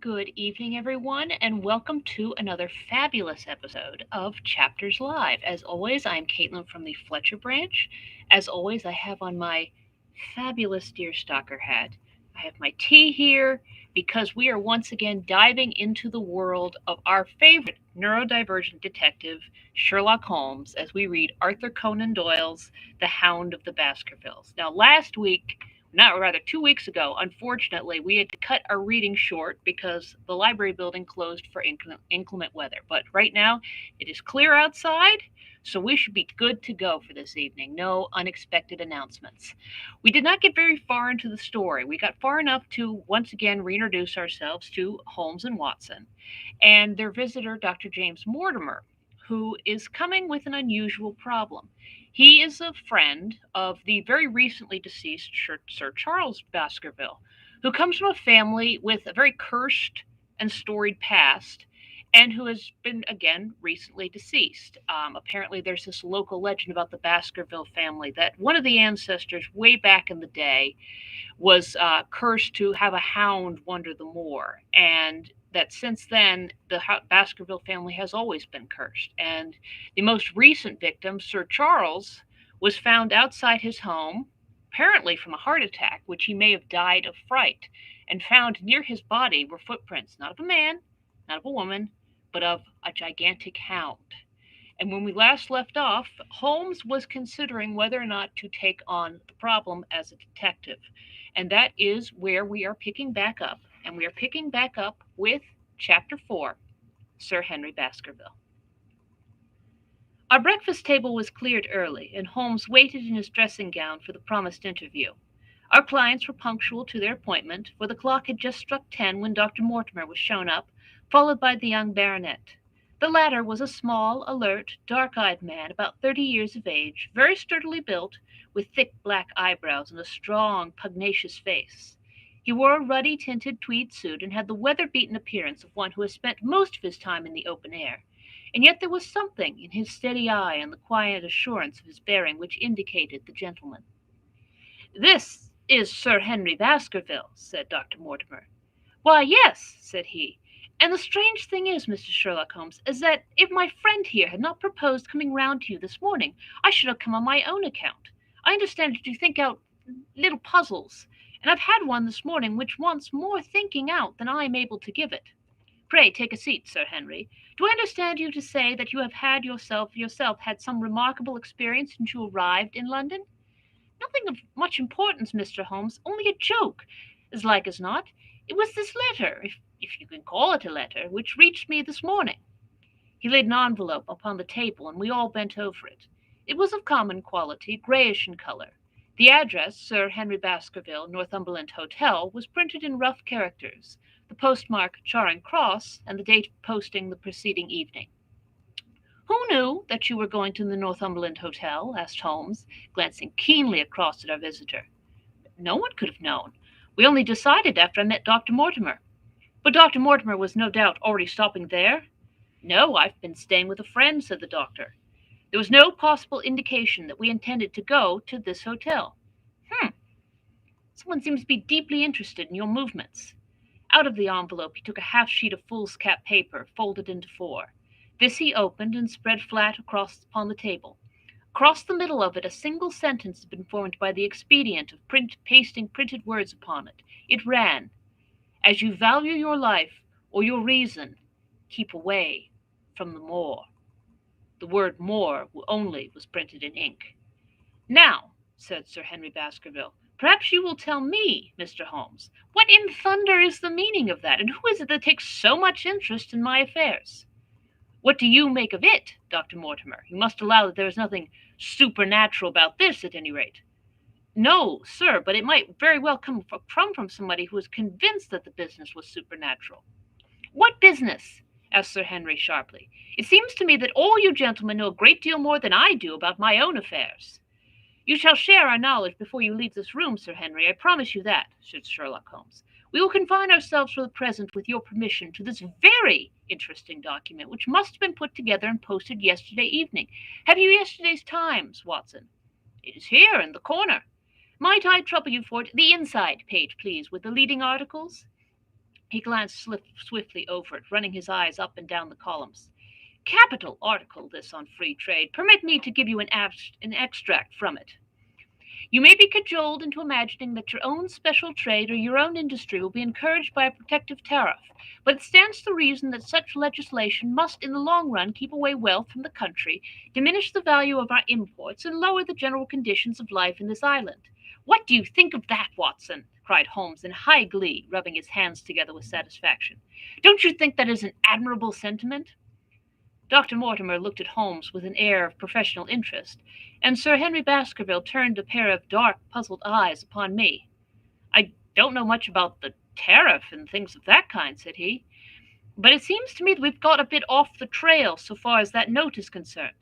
Good evening, everyone, and welcome to another fabulous episode of Chapters Live. As always, I'm Caitlin from the Fletcher branch. As always, I have on my fabulous deerstalker hat. I have my tea here because we are once again diving into the world of our favorite neurodivergent detective, Sherlock Holmes, as we read Arthur Conan Doyle's The Hound of the Baskervilles. Now, last week, not rather 2 weeks ago, unfortunately, we had to cut our reading short because the library building closed for inclement weather. But right now, it is clear outside, so we should be good to go for this evening. No unexpected announcements. We did not get very far into the story. We got far enough to once again reintroduce ourselves to Holmes and Watson and their visitor, Dr. James Mortimer, who is coming with an unusual problem. He is a friend of the very recently deceased Sir Charles Baskerville, who comes from a family with a very cursed and storied past and who has been again recently deceased. Apparently, there's this local legend about the Baskerville family that one of the ancestors, way back in the day, was cursed to have a hound wander the moor, and that since then the Baskerville family has always been cursed. And the most recent victim, Sir Charles, was found outside his home, apparently from a heart attack, which he may have died of fright. And found near his body were footprints, not of a man, not of a woman, but of a gigantic hound. And when we last left off, Holmes was considering whether or not to take on the problem as a detective. And that is where we are picking back up. And we are picking back up with Chapter 4, Sir Henry Baskerville. Our breakfast table was cleared early, and Holmes waited in his dressing gown for the promised interview. Our clients were punctual to their appointment, for the clock had just struck 10 when Dr. Mortimer was shown up, followed by the young baronet. The latter was a small, alert, dark-eyed man about 30 years of age, very sturdily built, with thick black eyebrows and a strong, pugnacious face. He wore a ruddy-tinted tweed suit and had the weather-beaten appearance of one who has spent most of his time in the open air. And yet there was something in his steady eye and the quiet assurance of his bearing which indicated the gentleman. "This is Sir Henry Baskerville," said Dr. Mortimer. "Why, yes," said he. "And the strange thing is, Mr. Sherlock Holmes, is that if my friend here had not proposed coming round to you this morning, I should have come on my own account. I understand that you think out little puzzles, and I've had one this morning which wants more thinking out than I am able to give it. Pray take a seat, Sir Henry. Do I understand you to say that you have had yourself had some remarkable experience since you arrived in London?" "Nothing of much importance, Mr. Holmes, only a joke, as like as not. It was this letter, if you can call it a letter, which reached me this morning." He laid an envelope upon the table, and we all bent over it. It was of common quality, grayish in color. The address, Sir Henry Baskerville, Northumberland Hotel, was printed in rough characters, the postmark Charing Cross, and the date of posting the preceding evening. "Who knew that you were going to the Northumberland Hotel?" asked Holmes, glancing keenly across at our visitor. "No one could have known. We only decided after I met Dr. Mortimer." "But Dr. Mortimer was no doubt already stopping there?" "No, I've been staying with a friend," said the doctor. "There was no possible indication that we intended to go to this hotel." "Hm. Someone seems to be deeply interested in your movements." Out of the envelope he took a half sheet of foolscap paper, folded into four. This he opened and spread flat across upon the table. Across the middle of it a single sentence had been formed by the expedient of pasting printed words upon it. It ran, "As you value your life or your reason, keep away from the moor." The word "moor" only was printed in ink. "Now," said Sir Henry Baskerville, "perhaps you will tell me, Mr. Holmes, what in thunder is the meaning of that, and who is it that takes so much interest in my affairs?" "What do you make of it, Dr. Mortimer? You must allow that there is nothing supernatural about this, at any rate." "No, sir, but it might very well come from somebody who is convinced that the business was supernatural." "What business?" asked Sir Henry sharply. "It seems to me that all you gentlemen know a great deal more than I do about my own affairs." "You shall share our knowledge before you leave this room, Sir Henry, I promise you that," said Sherlock Holmes. "We will confine ourselves for the present, with your permission, to this very interesting document, which must have been put together and posted yesterday evening. Have you yesterday's Times, Watson?" "It is here in the corner." "Might I trouble you for it? The inside page, please, with the leading articles." He glanced swiftly over it, running his eyes up and down the columns. Capital article, this on free trade. Permit me to give you an extract from it. You may be cajoled into imagining that your own special trade or your own industry will be encouraged by a protective tariff, but it stands to reason that such legislation must in the long run keep away wealth from the country, diminish the value of our imports, and lower the general conditions of life in this island. What do you think of that, Watson? Cried Holmes in high glee, rubbing his hands together with satisfaction. Don't you think that is an admirable sentiment? Dr. Mortimer looked at Holmes with an air of professional interest, and Sir Henry Baskerville turned a pair of dark, puzzled eyes upon me. I don't know much about the tariff and things of that kind, said he, but it seems to me that we've got a bit off the trail so far as that note is concerned.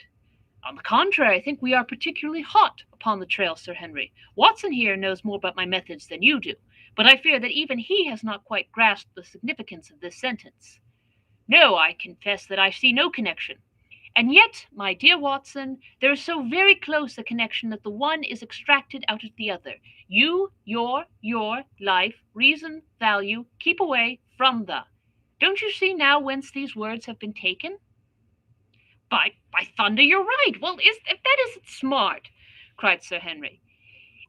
On the contrary, I think we are particularly hot upon the trail, Sir Henry. Watson here knows more about my methods than you do, but I fear that even he has not quite grasped the significance of this sentence. No, I confess that I see no connection. And yet, my dear Watson, there is so very close a connection that the one is extracted out of the other. You, your, life, reason, value, keep away from the. Don't you see now whence these words have been taken? By thunder, you're right. Well, if that isn't smart, cried Sir Henry.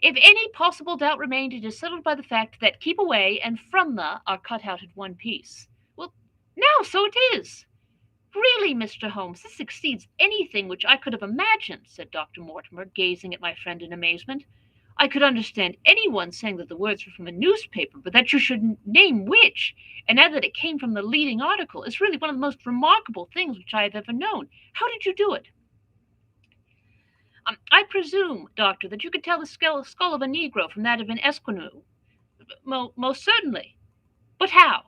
If any possible doubt remained, it is settled by the fact that keep away and from the are cut out at one piece. Well, now, so it is. Really, Mr. Holmes, this exceeds anything which I could have imagined, said Dr. Mortimer, gazing at my friend in amazement. I could understand anyone saying that the words were from a newspaper, but that you should name which, and add that it came from the leading article, is really one of the most remarkable things which I have ever known. How did you do it? I presume, Doctor, that you could tell the skull of a Negro from that of an Esquimau. Most certainly. But how?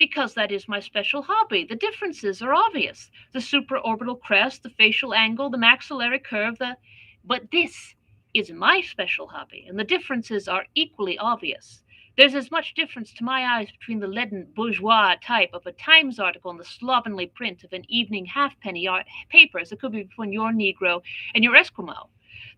Because that is my special hobby. The differences are obvious. The supraorbital crest, the facial angle, the maxillary curve, But this is my special hobby, and the differences are equally obvious. There's as much difference to my eyes between the leaden bourgeois type of a Times article and the slovenly print of an evening halfpenny paper as it could be between your Negro and your Esquimau.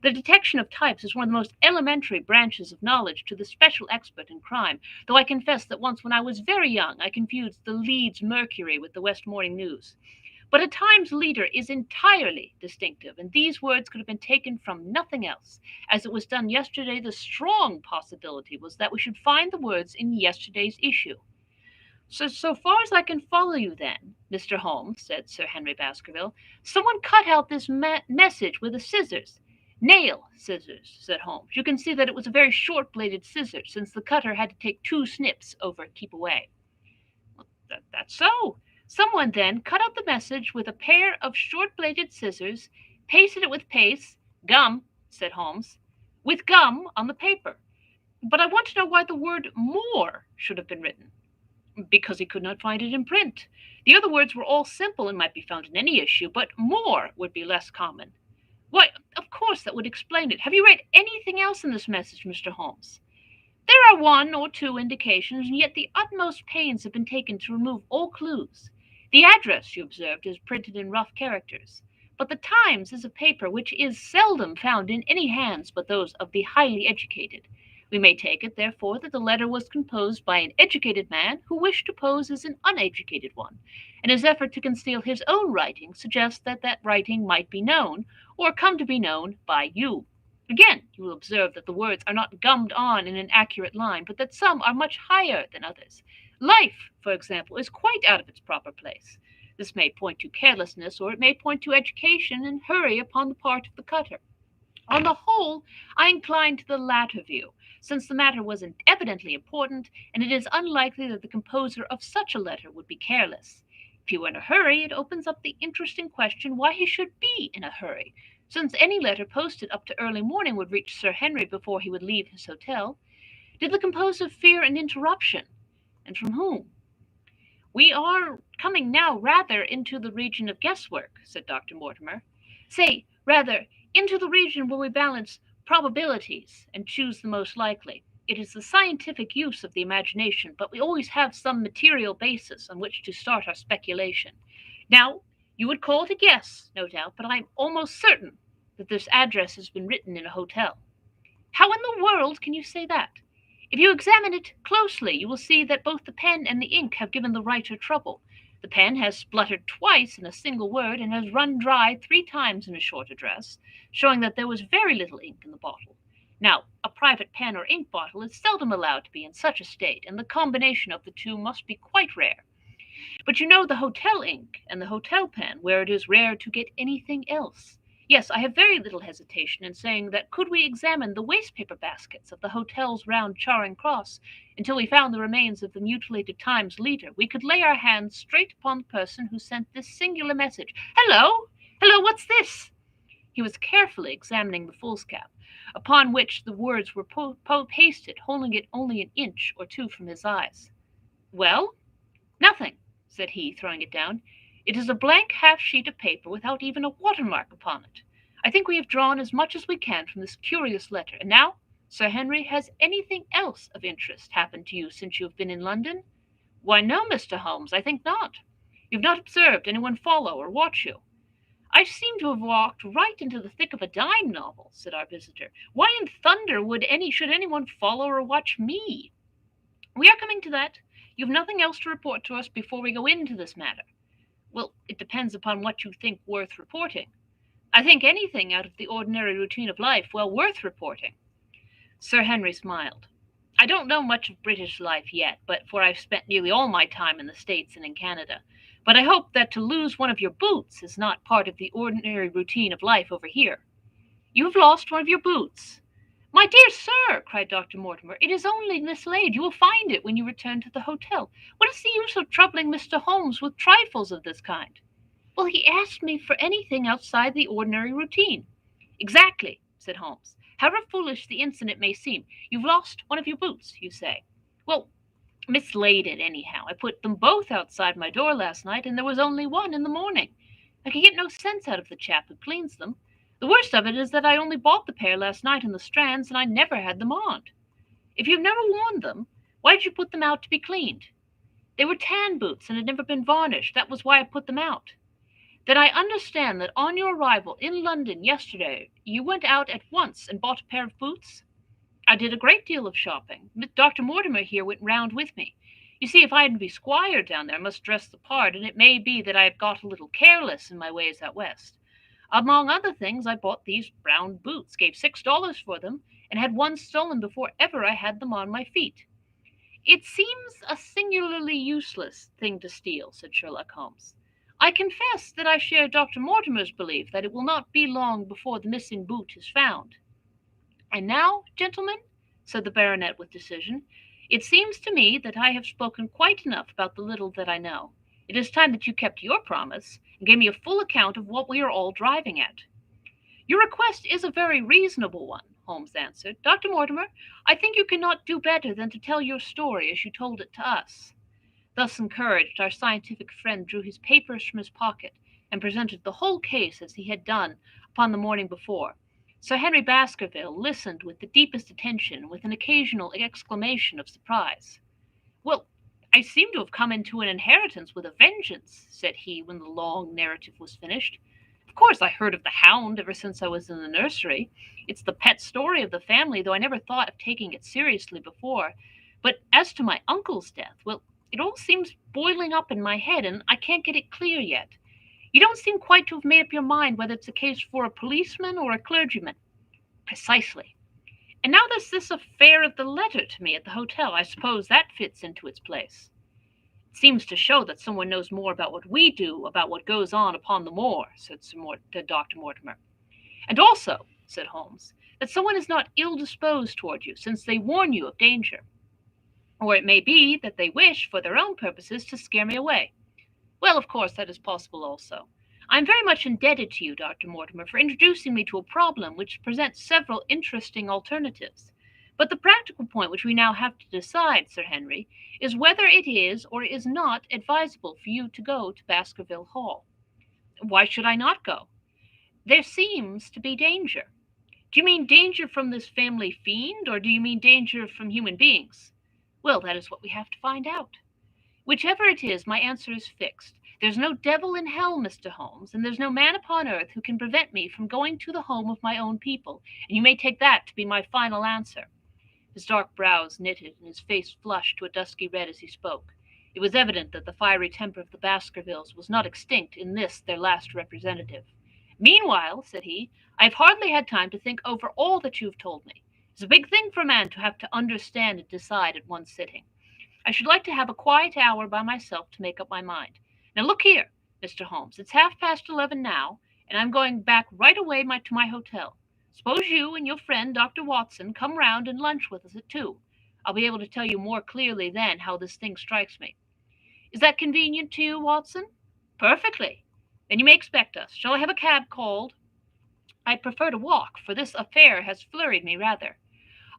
The detection of types is one of the most elementary branches of knowledge to the special expert in crime, though I confess that once when I was very young I confused the Leeds Mercury with the West Morning News. But a Times leader is entirely distinctive, and these words could have been taken from nothing else. As it was done yesterday, the strong possibility was that we should find the words in yesterday's issue. So far as I can follow you, then, Mr. Holmes, said Sir Henry Baskerville, someone cut out this message with a scissors. Nail scissors, said Holmes. You can see that it was a very short-bladed scissor, since the cutter had to take 2 snips over keep away. Well, that's so. Someone then cut out the message with a pair of short-bladed scissors, pasted it with gum, said Holmes, with gum on the paper. But I want to know why the word more should have been written. Because he could not find it in print. The other words were all simple and might be found in any issue, but more would be less common. Why, of course, that would explain it. Have you read anything else in this message, Mr. Holmes? There are 1 or 2 indications, and yet the utmost pains have been taken to remove all clues. The address, you observed, is printed in rough characters, but the Times is a paper which is seldom found in any hands but those of the highly educated. We may take it, therefore, that the letter was composed by an educated man who wished to pose as an uneducated one, and his effort to conceal his own writing suggests that that writing might be known, or come to be known, by you. Again, you will observe that the words are not gummed on in an accurate line, but that some are much higher than others. Life, for example, is quite out of its proper place. This may point to carelessness, or it may point to education and hurry upon the part of the cutter. On the whole, I incline to the latter view, since the matter was evidently important, and it is unlikely that the composer of such a letter would be careless. If he were in a hurry, it opens up the interesting question why he should be in a hurry, since any letter posted up to early morning would reach Sir Henry before he would leave his hotel. Did the composer fear an interruption? And from whom? We are coming now rather into the region of guesswork, said Dr. Mortimer. Say, rather, into the region where we balance probabilities and choose the most likely. It is the scientific use of the imagination, but we always have some material basis on which to start our speculation. Now, you would call it a guess, no doubt, but I am almost certain that this address has been written in a hotel. How in the world can you say that? If you examine it closely, you will see that both the pen and the ink have given the writer trouble. The pen has spluttered twice in a single word and has run dry 3 times in a short address, showing that there was very little ink in the bottle. Now, a private pen or ink bottle is seldom allowed to be in such a state, and the combination of the two must be quite rare. But you know the hotel ink and the hotel pen, where it is rare to get anything else. Yes, I have very little hesitation in saying that could we examine the wastepaper baskets of the hotel's round Charing Cross until we found the remains of the mutilated Times leader, we could lay our hands straight upon the person who sent this singular message. Hello! Hello, what's this? He was carefully examining the foolscap, upon which the words were pasted, holding it only an inch or two from his eyes. Well? Nothing, said he, throwing it down. It is a blank half sheet of paper without even a watermark upon it. I think we have drawn as much as we can from this curious letter. And now, Sir Henry, has anything else of interest happened to you since you have been in London? Why, no, Mr. Holmes, I think not. You've not observed anyone follow or watch you. I seem to have walked right into the thick of a dime novel, said our visitor. Why in thunder should anyone follow or watch me? We are coming to that. You've nothing else to report to us before we go into this matter. Well, it depends upon what you think worth reporting. I think anything out of the ordinary routine of life well worth reporting. Sir Henry smiled. I don't know much of British life yet, for I've spent nearly all my time in the States and in Canada. But I hope that to lose one of your boots is not part of the ordinary routine of life over here. You have lost one of your boots. My dear sir, cried Dr. Mortimer, it is only mislaid. You will find it when you return to the hotel. What is the use of troubling Mr. Holmes with trifles of this kind? Well, he asked me for anything outside the ordinary routine. Exactly, said Holmes. However foolish the incident may seem, you've lost one of your boots, you say. Well, mislaid it anyhow. I put them both outside my door last night, and there was only one in the morning. I can get no sense out of the chap who cleans them. The worst of it is that I only bought the pair last night in the Strands, and I never had them on. If you've never worn them, why did you put them out to be cleaned? They were tan boots and had never been varnished. That was why I put them out. Then I understand that on your arrival in London yesterday, you went out at once and bought a pair of boots? I did a great deal of shopping. Dr. Mortimer here went round with me. You see, if I had to be squire down there, I must dress the part, and it may be that I have got a little careless in my ways out west. Among other things, I bought these brown boots, gave $6 for them, and had one stolen before ever I had them on my feet. It seems a singularly useless thing to steal, said Sherlock Holmes. I confess that I share Dr. Mortimer's belief that it will not be long before the missing boot is found. And now, gentlemen, said the baronet with decision, it seems to me that I have spoken quite enough about the little that I know. It is time that you kept your promise and gave me a full account of what we are all driving at. Your request is a very reasonable one, Holmes answered. Dr. Mortimer, I think you cannot do better than to tell your story as you told it to us. Thus encouraged, our scientific friend drew his papers from his pocket and presented the whole case as he had done upon the morning before. Sir Henry Baskerville listened with the deepest attention, with an occasional exclamation of surprise. Well, I seem to have come into an inheritance with a vengeance, said he when the long narrative was finished. Of course, I heard of the Hound ever since I was in the nursery. It's the pet story of the family, though I never thought of taking it seriously before. But as to my uncle's death, well, it all seems boiling up in my head, and I can't get it clear yet. You don't seem quite to have made up your mind whether it's a case for a policeman or a clergyman. Precisely. And now there's this affair of the letter to me at the hotel. I suppose that fits into its place. It seems to show that someone knows more about what we do, about what goes on upon the moor, said Dr. Mortimer. And also, said Holmes, that someone is not ill-disposed toward you, since they warn you of danger. Or it may be that they wish, for their own purposes, to scare me away. Well, of course, that is possible also. I am very much indebted to you, Dr. Mortimer, for introducing me to a problem which presents several interesting alternatives. But the practical point which we now have to decide, Sir Henry, is whether it is or is not advisable for you to go to Baskerville Hall. Why should I not go? There seems to be danger. Do you mean danger from this family fiend, or do you mean danger from human beings? Well, that is what we have to find out. Whichever it is, my answer is fixed. There's no devil in hell, Mr. Holmes, and there's no man upon earth who can prevent me from going to the home of my own people, and you may take that to be my final answer. His dark brows knitted, and his face flushed to a dusky red as he spoke. It was evident that the fiery temper of the Baskervilles was not extinct in this their last representative. "Meanwhile," said he, "I have hardly had time to think over all that you have told me. It's a big thing for a man to have to understand and decide at one sitting. I should like to have a quiet hour by myself to make up my mind. Now look here, Mr. Holmes, it's half past 11 now, and I'm going back right away to my hotel. Suppose you and your friend Dr. Watson come round and lunch with us at 2. I'll be able to tell you more clearly then how this thing strikes me. Is that convenient to you, Watson?" "Perfectly. Then you may expect us. Shall I have a cab called?" "I'd prefer to walk, for this affair has flurried me rather."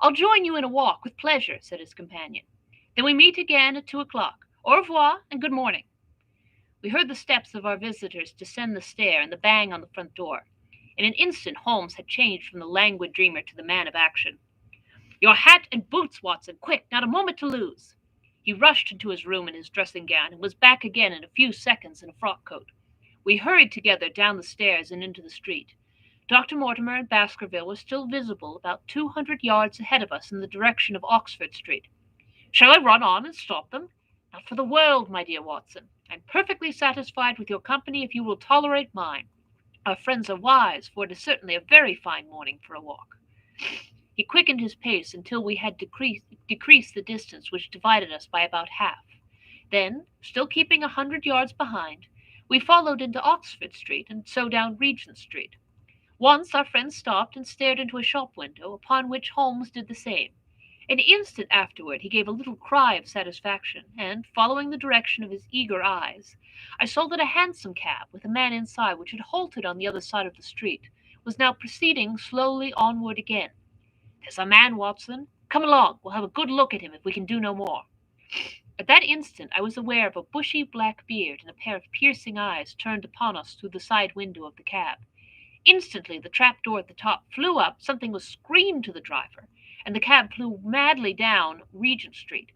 "I'll join you in a walk with pleasure," said his companion. "Then we meet again at 2 o'clock. Au revoir and good morning." We heard the steps of our visitors descend the stair and the bang on the front door. In an instant Holmes had changed from the languid dreamer to the man of action. "Your hat and boots, Watson, quick, not a moment to lose." He rushed into his room in his dressing gown and was back again in a few seconds in a frock coat. We hurried together down the stairs and into the street. Dr. Mortimer and Baskerville were still visible about 200 yards ahead of us in the direction of Oxford Street. "Shall I run on and stop them?" "Not for the world, my dear Watson. I'm perfectly satisfied with your company if you will tolerate mine. Our friends are wise, for it is certainly a very fine morning for a walk." He quickened his pace until we had decreased the distance which divided us by about half. Then, still keeping 100 yards behind, we followed into Oxford Street and so down Regent Street. Once our friend stopped and stared into a shop window, upon which Holmes did the same. An instant afterward he gave a little cry of satisfaction, and, following the direction of his eager eyes, I saw that a hansom cab, with a man inside, which had halted on the other side of the street, was now proceeding slowly onward again. "There's a man, Watson. Come along. We'll have a good look at him if we can do no more." At that instant I was aware of a bushy black beard and a pair of piercing eyes turned upon us through the side window of the cab. Instantly the trap door at the top flew up, something was screamed to the driver, and the cab flew madly down Regent Street.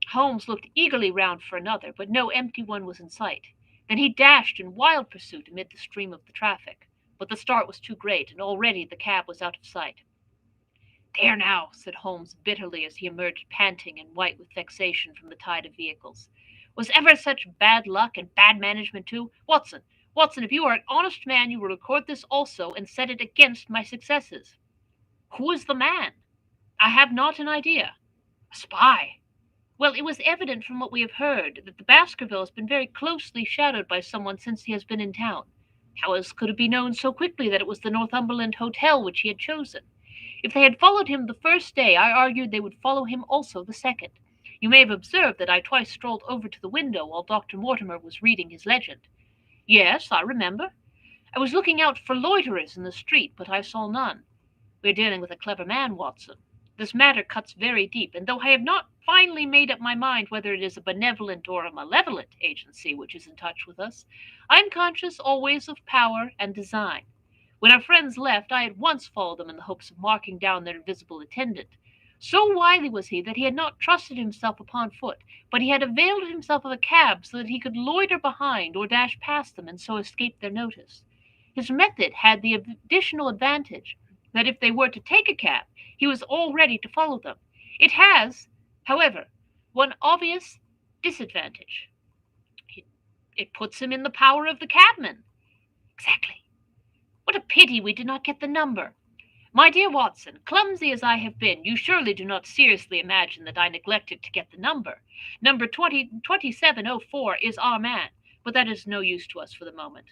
Holmes looked eagerly round for another, but no empty one was in sight. Then he dashed in wild pursuit amid the stream of the traffic, but the start was too great, and already the cab was out of sight. "There now," said Holmes bitterly as he emerged panting and white with vexation from the tide of vehicles. "Was ever such bad luck, and bad management too? Watson, if you are an honest man, you will record this also and set it against my successes." "Who is the man?" "I have not an idea." "A spy?" "Well, it was evident from what we have heard that the Baskerville has been very closely shadowed by someone since he has been in town. How else could it be known so quickly that it was the Northumberland Hotel which he had chosen? If they had followed him the first day, I argued they would follow him also the second. You may have observed that I twice strolled over to the window while Dr. Mortimer was reading his legend." "Yes, I remember." "I was looking out for loiterers in the street, but I saw none. We are dealing with a clever man, Watson. This matter cuts very deep, and though I have not finally made up my mind whether it is a benevolent or a malevolent agency which is in touch with us, I am conscious always of power and design. When our friends left, I at once followed them in the hopes of marking down their invisible attendant. So wily was he that he had not trusted himself upon foot, but he had availed himself of a cab so that he could loiter behind or dash past them and so escape their notice. His method had the additional advantage that if they were to take a cab, he was all ready to follow them. It has, however, one obvious disadvantage. It puts him in the power of the cabman." "Exactly. What a pity we did not get the number. My dear Watson, clumsy as I have been, you surely do not seriously imagine that I neglected to get the number. Number 2704 is our man, but that is no use to us for the moment."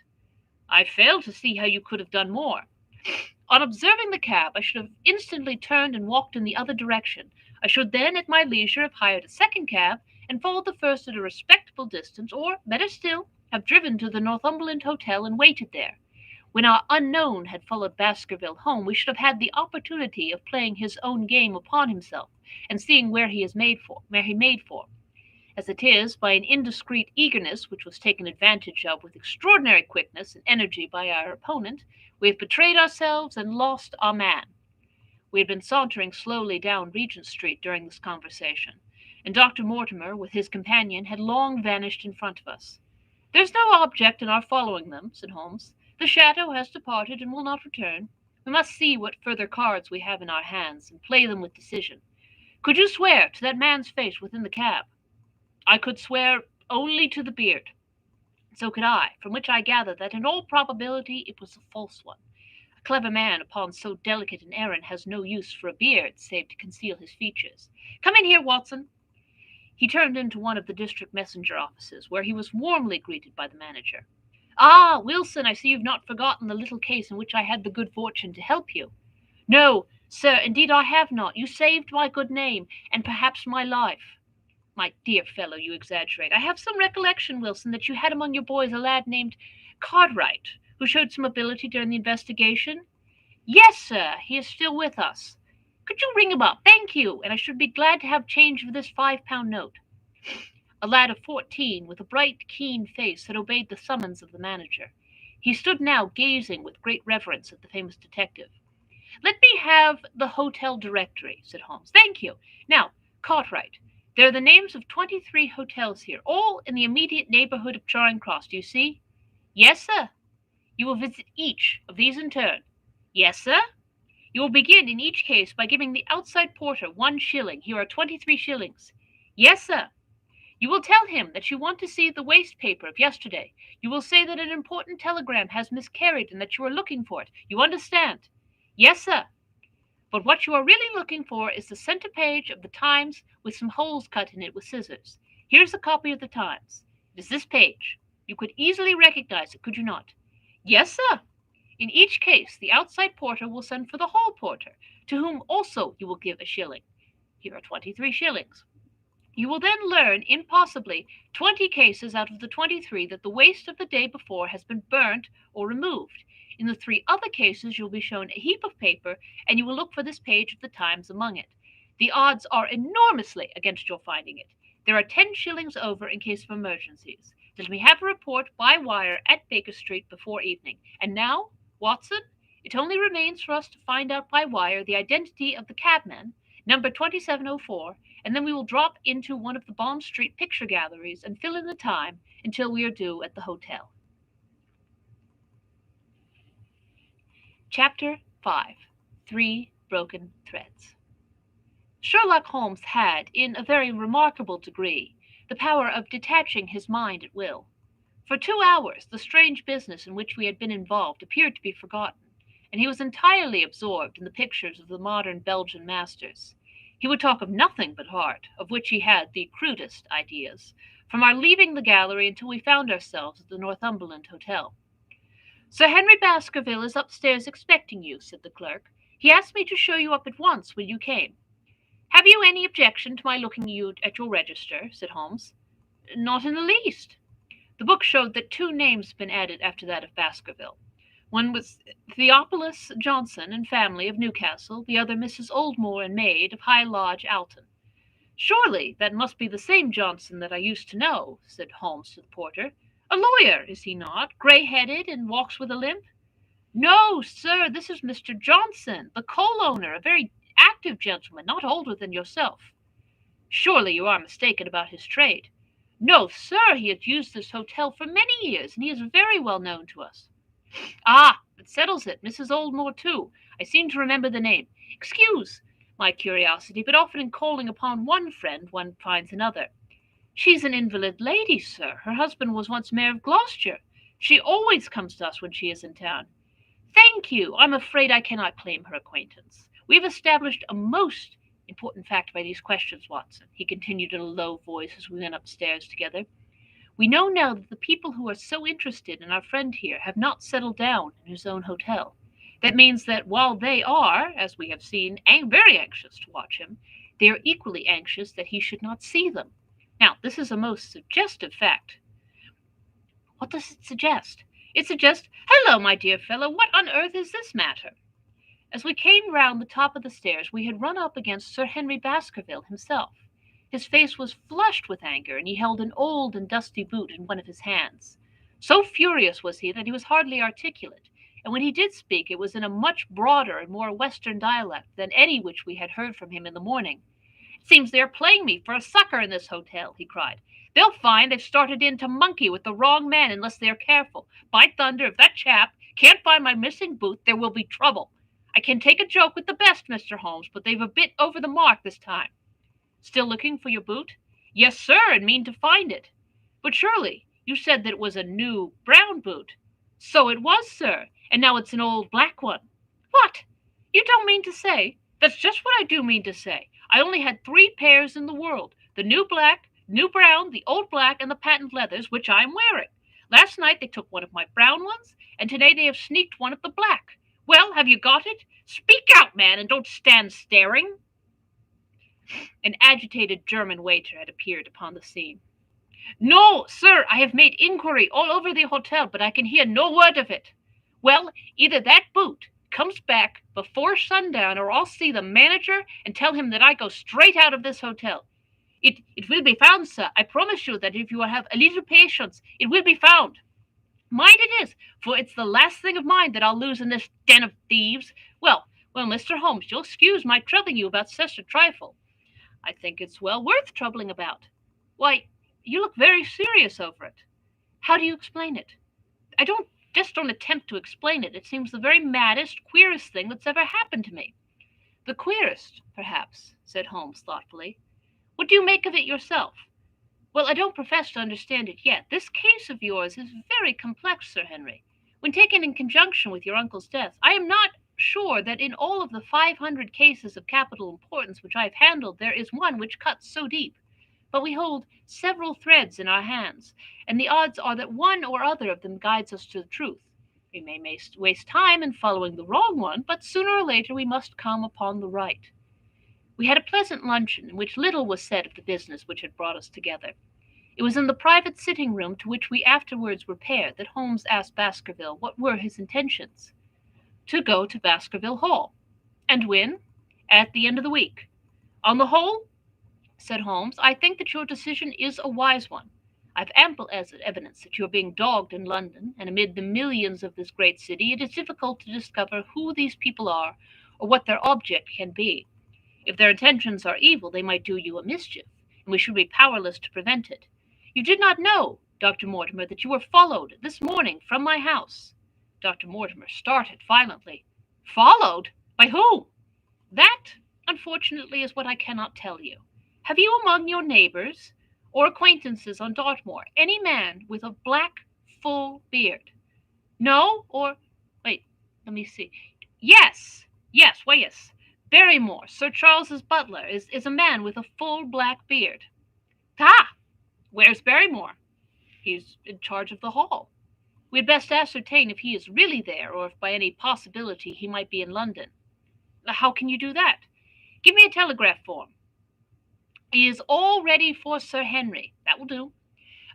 "I fail to see how you could have done more." "On observing the cab, I should have instantly turned and walked in the other direction. I should then, at my leisure, have hired a second cab and followed the first at a respectable distance, or, better still, have driven to the Northumberland Hotel and waited there. When our unknown had followed Baskerville home, we should have had the opportunity of playing his own game upon himself, and seeing where he made for. As it is, by an indiscreet eagerness which was taken advantage of with extraordinary quickness and energy by our opponent, we have betrayed ourselves and lost our man." We had been sauntering slowly down Regent Street during this conversation, and Dr. Mortimer, with his companion, had long vanished in front of us. "There's no object in our following them," said Holmes. "The shadow has departed and will not return. We must see what further cards we have in our hands, and play them with decision. Could you swear to that man's face within the cab? I could swear only to the beard. So could I, from which I gather that in all probability it was a false one. A clever man upon so delicate an errand has no use for a beard save to conceal his features. Come in here, Watson. He turned into one of the district messenger offices, where he was warmly greeted by the manager. Ah, Wilson, I see you've not forgotten the little case in which I had the good fortune to help you. No, sir, indeed I have not. You saved my good name, and perhaps my life. My dear fellow, you exaggerate. I have some recollection, Wilson, that you had among your boys a lad named Cartwright, who showed some ability during the investigation. Yes, sir, he is still with us. Could you ring him up? Thank you, and I should be glad to have change for this £5 note. A lad of 14, with a bright, keen face, had obeyed the summons of the manager. He stood now gazing with great reverence at the famous detective. Let me have the hotel directory, said Holmes. Thank you. Now, Cartwright, there are the names of 23 hotels here, all in the immediate neighborhood of Charing Cross. Do you see? Yes, sir. You will visit each of these in turn. Yes, sir. You will begin in each case by giving the outside porter 1 shilling. Here are 23 shillings. Yes, sir. You will tell him that you want to see the waste paper of yesterday. You will say that an important telegram has miscarried and that you are looking for it. You understand? Yes, sir. But what you are really looking for is the center page of the Times with some holes cut in it with scissors. Here's a copy of the Times. It is this page. You could easily recognize it, could you not? Yes, sir. In each case, the outside porter will send for the hall porter, to whom also you will give 1 shilling. Here are 23 shillings. You will then learn in possibly 20 cases out of the 23 that the waste of the day before has been burnt or removed. In the 3 other cases, you will be shown a heap of paper, and you will look for this page of the Times among it. The odds are enormously against your finding it. There are 10 shillings over in case of emergencies. Let me have a report by wire at Baker Street before evening. And now, Watson, it only remains for us to find out by wire the identity of the cabman, number 2704, and then we will drop into one of the Bond Street picture galleries and fill in the time until we are due at the hotel. Chapter 5. 3 Broken Threads. Sherlock Holmes had, in a very remarkable degree, the power of detaching his mind at will. For 2 hours, the strange business in which we had been involved appeared to be forgotten, and he was entirely absorbed in the pictures of the modern Belgian masters. He would talk of nothing but art, of which he had the crudest ideas, from our leaving the gallery until we found ourselves at the Northumberland Hotel. Sir Henry Baskerville is upstairs expecting you, said the clerk. He asked me to show you up at once when you came. Have you any objection to my looking at your register? Said Holmes. Not in the least. The book showed that 2 names had been added after that of Baskerville. One was Theophilus Johnson and family of Newcastle, the other Mrs. Oldmore and maid of High Lodge, Alton. Surely that must be the same Johnson that I used to know, said Holmes to the porter. A lawyer, is he not, grey-headed and walks with a limp? No, sir, this is Mr. Johnson, the coal owner, a very active gentleman, not older than yourself. Surely you are mistaken about his trade. No, sir, he has used this hotel for many years, and he is very well known to us. Ah, it settles it. Mrs. Oldmore, too. I seem to remember the name. Excuse my curiosity, but often in calling upon one friend one finds another. She's an invalid lady, sir. Her husband was once mayor of Gloucester. She always comes to us when she is in town. Thank you. I'm afraid I cannot claim her acquaintance. We've established a most important fact by these questions, Watson, he continued in a low voice as we went upstairs together. We know now that the people who are so interested in our friend here have not settled down in his own hotel. That means that while they are, as we have seen, very anxious to watch him, they are equally anxious that he should not see them. Now, this is a most suggestive fact. What does it suggest? It suggests, hello, my dear fellow, what on earth is this matter? As we came round the top of the stairs, we had run up against Sir Henry Baskerville himself. His face was flushed with anger, and he held an old and dusty boot in one of his hands. So furious was he that he was hardly articulate, and when he did speak, it was in a much broader and more Western dialect than any which we had heard from him in the morning. It seems they are playing me for a sucker in this hotel, he cried. They'll find they've started in to monkey with the wrong man unless they are careful. By thunder, if that chap can't find my missing boot, there will be trouble. I can take a joke with the best, Mr. Holmes, but they've a bit over the mark this time. Still looking for your boot? Yes, sir, and mean to find it. But surely you said that it was a new brown boot. So it was, sir, and now it's an old black one. What? You don't mean to say? That's just what I do mean to say. I only had three pairs in the world: the new black, new brown, the old black, and the patent leathers, which I am wearing. Last night they took one of my brown ones, and today they have sneaked one of the black. Well, have you got it? Speak out, man, and don't stand staring. An agitated German waiter had appeared upon the scene. No, sir, I have made inquiry all over the hotel, but I can hear no word of it. Well, either that boot comes back before sundown, or I'll see the manager and tell him that I go straight out of this hotel. It will be found, sir. I promise you that if you have a little patience, it will be found. Mind it is, for it's the last thing of mine that I'll lose in this den of thieves. Well, Mr. Holmes, you'll excuse my troubling you about such a trifle. I think it's well worth troubling about. Why, you look very serious over it. How do you explain it? I don't attempt to explain it. It seems the very maddest, queerest thing that's ever happened to me. The queerest, perhaps, said Holmes thoughtfully. What do you make of it yourself? Well, I don't profess to understand it yet. This case of yours is very complex, Sir Henry. When taken in conjunction with your uncle's death, I am not sure that in all of the 500 cases of capital importance which I have handled, there is one which cuts so deep. But we hold several threads in our hands, and the odds are that one or other of them guides us to the truth. We may waste time in following the wrong one, but sooner or later we must come upon the right. We had a pleasant luncheon in which little was said of the business which had brought us together. It was in the private sitting room to which we afterwards repaired that Holmes asked Baskerville what were his intentions. To go to Baskerville Hall. And when? At the end of the week. On the whole, said Holmes, I think that your decision is a wise one. I've ample evidence that you are being dogged in London, and amid the millions of this great city it is difficult to discover who these people are or what their object can be. If their intentions are evil, they might do you a mischief, and we should be powerless to prevent it. You did not know, Dr. Mortimer, that you were followed this morning from my house. Dr. Mortimer started violently. Followed? By whom? That, unfortunately, is what I cannot tell you. Have you among your neighbors or acquaintances on Dartmoor any man with a black, full beard? No? Or, wait, let me see. Yes, why yes. Barrymore, Sir Charles's butler, is a man with a full black beard. Ah! Where's Barrymore? He's in charge of the hall. We had best ascertain if he is really there, or if by any possibility he might be in London. How can you do that? Give me a telegraph form. He is all ready for Sir Henry. That will do.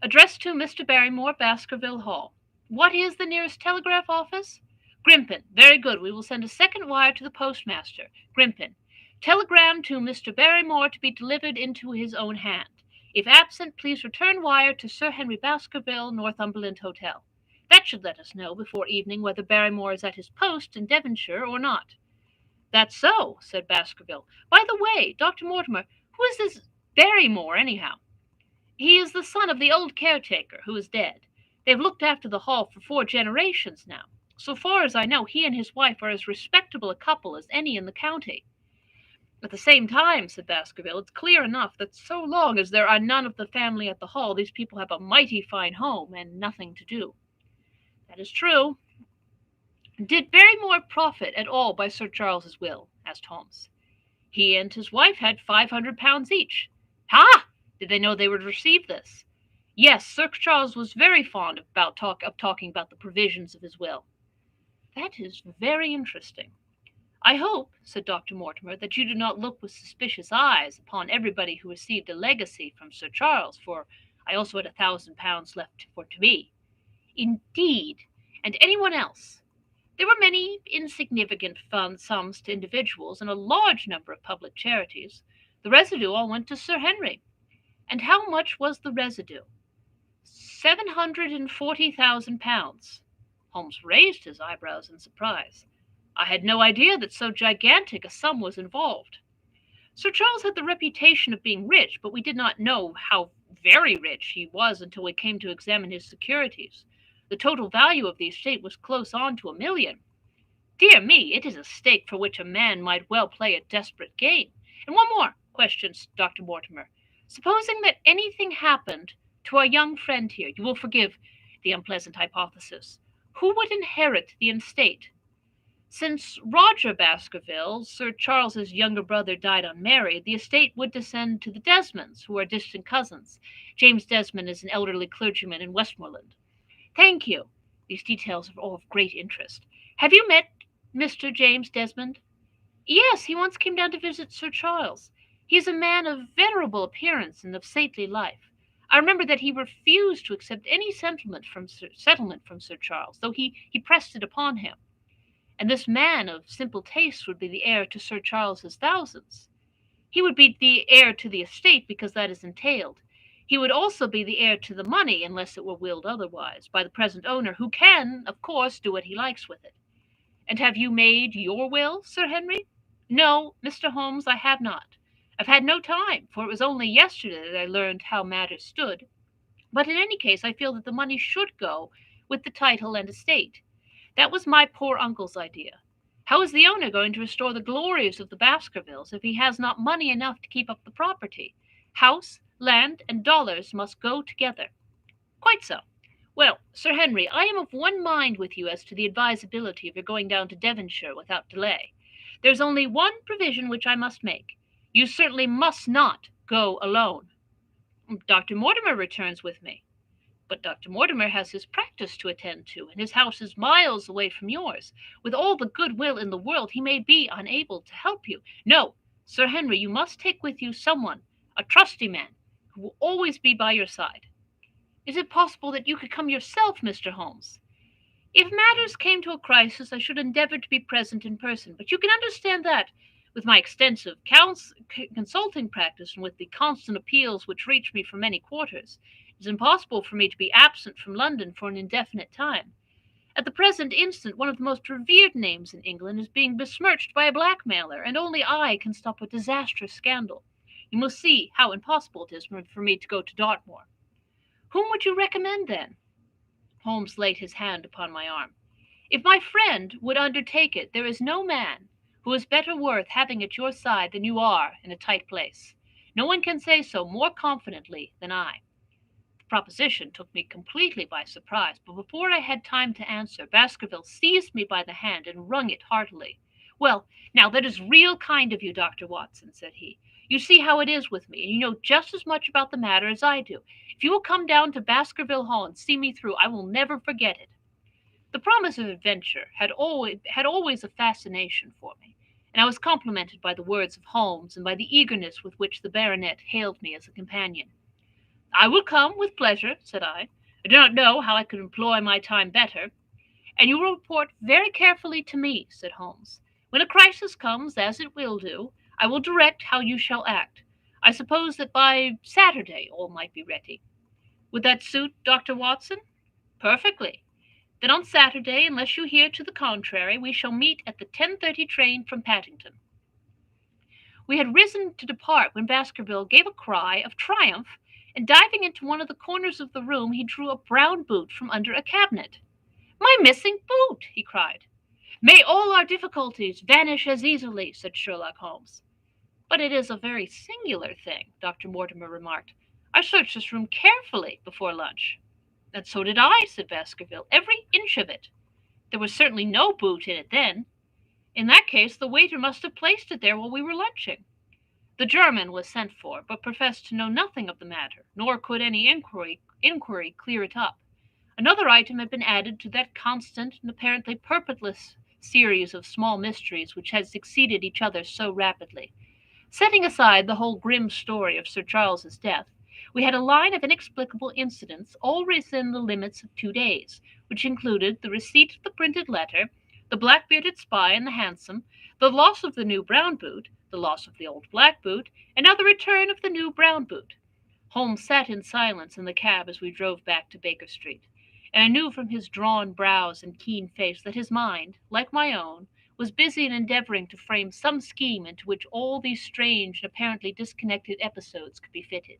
Addressed to Mr. Barrymore, Baskerville Hall. What is the nearest telegraph office? Grimpen. Very good. We will send a second wire to the postmaster. Grimpen. Telegram to Mr. Barrymore to be delivered into his own hand. If absent, please return wire to Sir Henry Baskerville, Northumberland Hotel. That should let us know before evening whether Barrymore is at his post in Devonshire or not. That's so, said Baskerville. By the way, Dr. Mortimer, who is this Barrymore, anyhow? He is the son of the old caretaker, who is dead. They've looked after the hall for 4 generations now. So far as I know, he and his wife are as respectable a couple as any in the county. At the same time, said Baskerville, it's clear enough that so long as there are none of the family at the hall, these people have a mighty fine home and nothing to do. That is true. Did Barrymore profit at all by Sir Charles's will? Asked Holmes. He and his wife had £500 each. Ha! Did they know they would receive this? Yes, Sir Charles was very fond of talking about the provisions of his will. That is very interesting. I hope, said Dr. Mortimer, that you do not look with suspicious eyes upon everybody who received a legacy from Sir Charles, for I also had £1,000 left to me. Indeed, and anyone else. There were many insignificant sums to individuals and a large number of public charities. The residue all went to Sir Henry. And how much was the residue? £740,000. Holmes raised his eyebrows in surprise. I had no idea that so gigantic a sum was involved. Sir Charles had the reputation of being rich, but we did not know how very rich he was until we came to examine his securities. The total value of the estate was close on to £1 million. Dear me, it is a stake for which a man might well play a desperate game. And one more. questions Dr. Mortimer. "Supposing that anything happened to our young friend here, you will forgive the unpleasant hypothesis, who would inherit the estate? Since Roger Baskerville, Sir Charles's younger brother, died unmarried, the estate would descend to the Desmonds, who are distant cousins. James Desmond is an elderly clergyman in Westmoreland." "Thank you. These details are all of great interest. Have you met Mr. James Desmond?" "Yes, he once came down to visit Sir Charles. He is a man of venerable appearance and of saintly life. I remember that he refused to accept any settlement from Sir Charles, though he pressed it upon him. And this man of simple tastes would be the heir to Sir Charles's thousands. He would be the heir to the estate because that is entailed. He would also be the heir to the money unless it were willed otherwise, by the present owner, who can, of course, do what he likes with it. And have you made your will, Sir Henry?" "No, Mr. Holmes, I have not. I've had no time, for it was only yesterday that I learned how matters stood. But in any case, I feel that the money should go with the title and estate. That was my poor uncle's idea. How is the owner going to restore the glories of the Baskervilles if he has not money enough to keep up the property? House, land, and dollars must go together." "Quite so. Well, Sir Henry, I am of one mind with you as to the advisability of your going down to Devonshire without delay. There's only one provision which I must make. You certainly must not go alone. Dr. Mortimer returns with me. But Dr. Mortimer has his practice to attend to, and his house is miles away from yours. With all the good will in the world, he may be unable to help you. No, Sir Henry, you must take with you someone, a trusty man, who will always be by your side." "Is it possible that you could come yourself, Mr. Holmes?" "If matters came to a crisis, I should endeavor to be present in person. But you can understand that, with my extensive consulting practice and with the constant appeals which reach me from many quarters, it is impossible for me to be absent from London for an indefinite time. At the present instant, one of the most revered names in England is being besmirched by a blackmailer, and only I can stop a disastrous scandal. You must see how impossible it is for me to go to Dartmoor." "Whom would you recommend, then?" Holmes laid his hand upon my arm. "If my friend would undertake it, there is no man who is better worth having at your side than you are in a tight place. No one can say so more confidently than I." The proposition took me completely by surprise, but before I had time to answer, Baskerville seized me by the hand and wrung it heartily. "Well, now that is real kind of you, Dr. Watson," said he. "You see how it is with me, and you know just as much about the matter as I do. If you will come down to Baskerville Hall and see me through, I will never forget it." The promise of adventure had always a fascination for me, and I was complimented by the words of Holmes and by the eagerness with which the baronet hailed me as a companion. "I will come with pleasure," said I. "I do not know how I could employ my time better." "And you will report very carefully to me," said Holmes. "When a crisis comes, as it will do, I will direct how you shall act. I suppose that by Saturday all might be ready." "Would that suit Dr. Watson?" "Perfectly. Then on Saturday, unless you hear to the contrary, we shall meet at the 10:30 train from Paddington." We had risen to depart when Baskerville gave a cry of triumph, and diving into one of the corners of the room, he drew a brown boot from under a cabinet. "My missing boot!" he cried. "May all our difficulties vanish as easily," said Sherlock Holmes. "But it is a very singular thing," Dr. Mortimer remarked. "I searched this room carefully before lunch." "And so did I," said Baskerville, "every inch of it. There was certainly no boot in it then. In that case, the waiter must have placed it there while we were lunching." The German was sent for, but professed to know nothing of the matter, nor could any inquiry clear it up. Another item had been added to that constant and apparently purposeless series of small mysteries which had succeeded each other so rapidly. Setting aside the whole grim story of Sir Charles's death, we had a line of inexplicable incidents all within the limits of 2 days, which included the receipt of the printed letter, the black-bearded spy in the hansom, the loss of the new brown boot, the loss of the old black boot, and now the return of the new brown boot. Holmes sat in silence in the cab as we drove back to Baker Street, and I knew from his drawn brows and keen face that his mind, like my own, was busy in endeavoring to frame some scheme into which all these strange and apparently disconnected episodes could be fitted.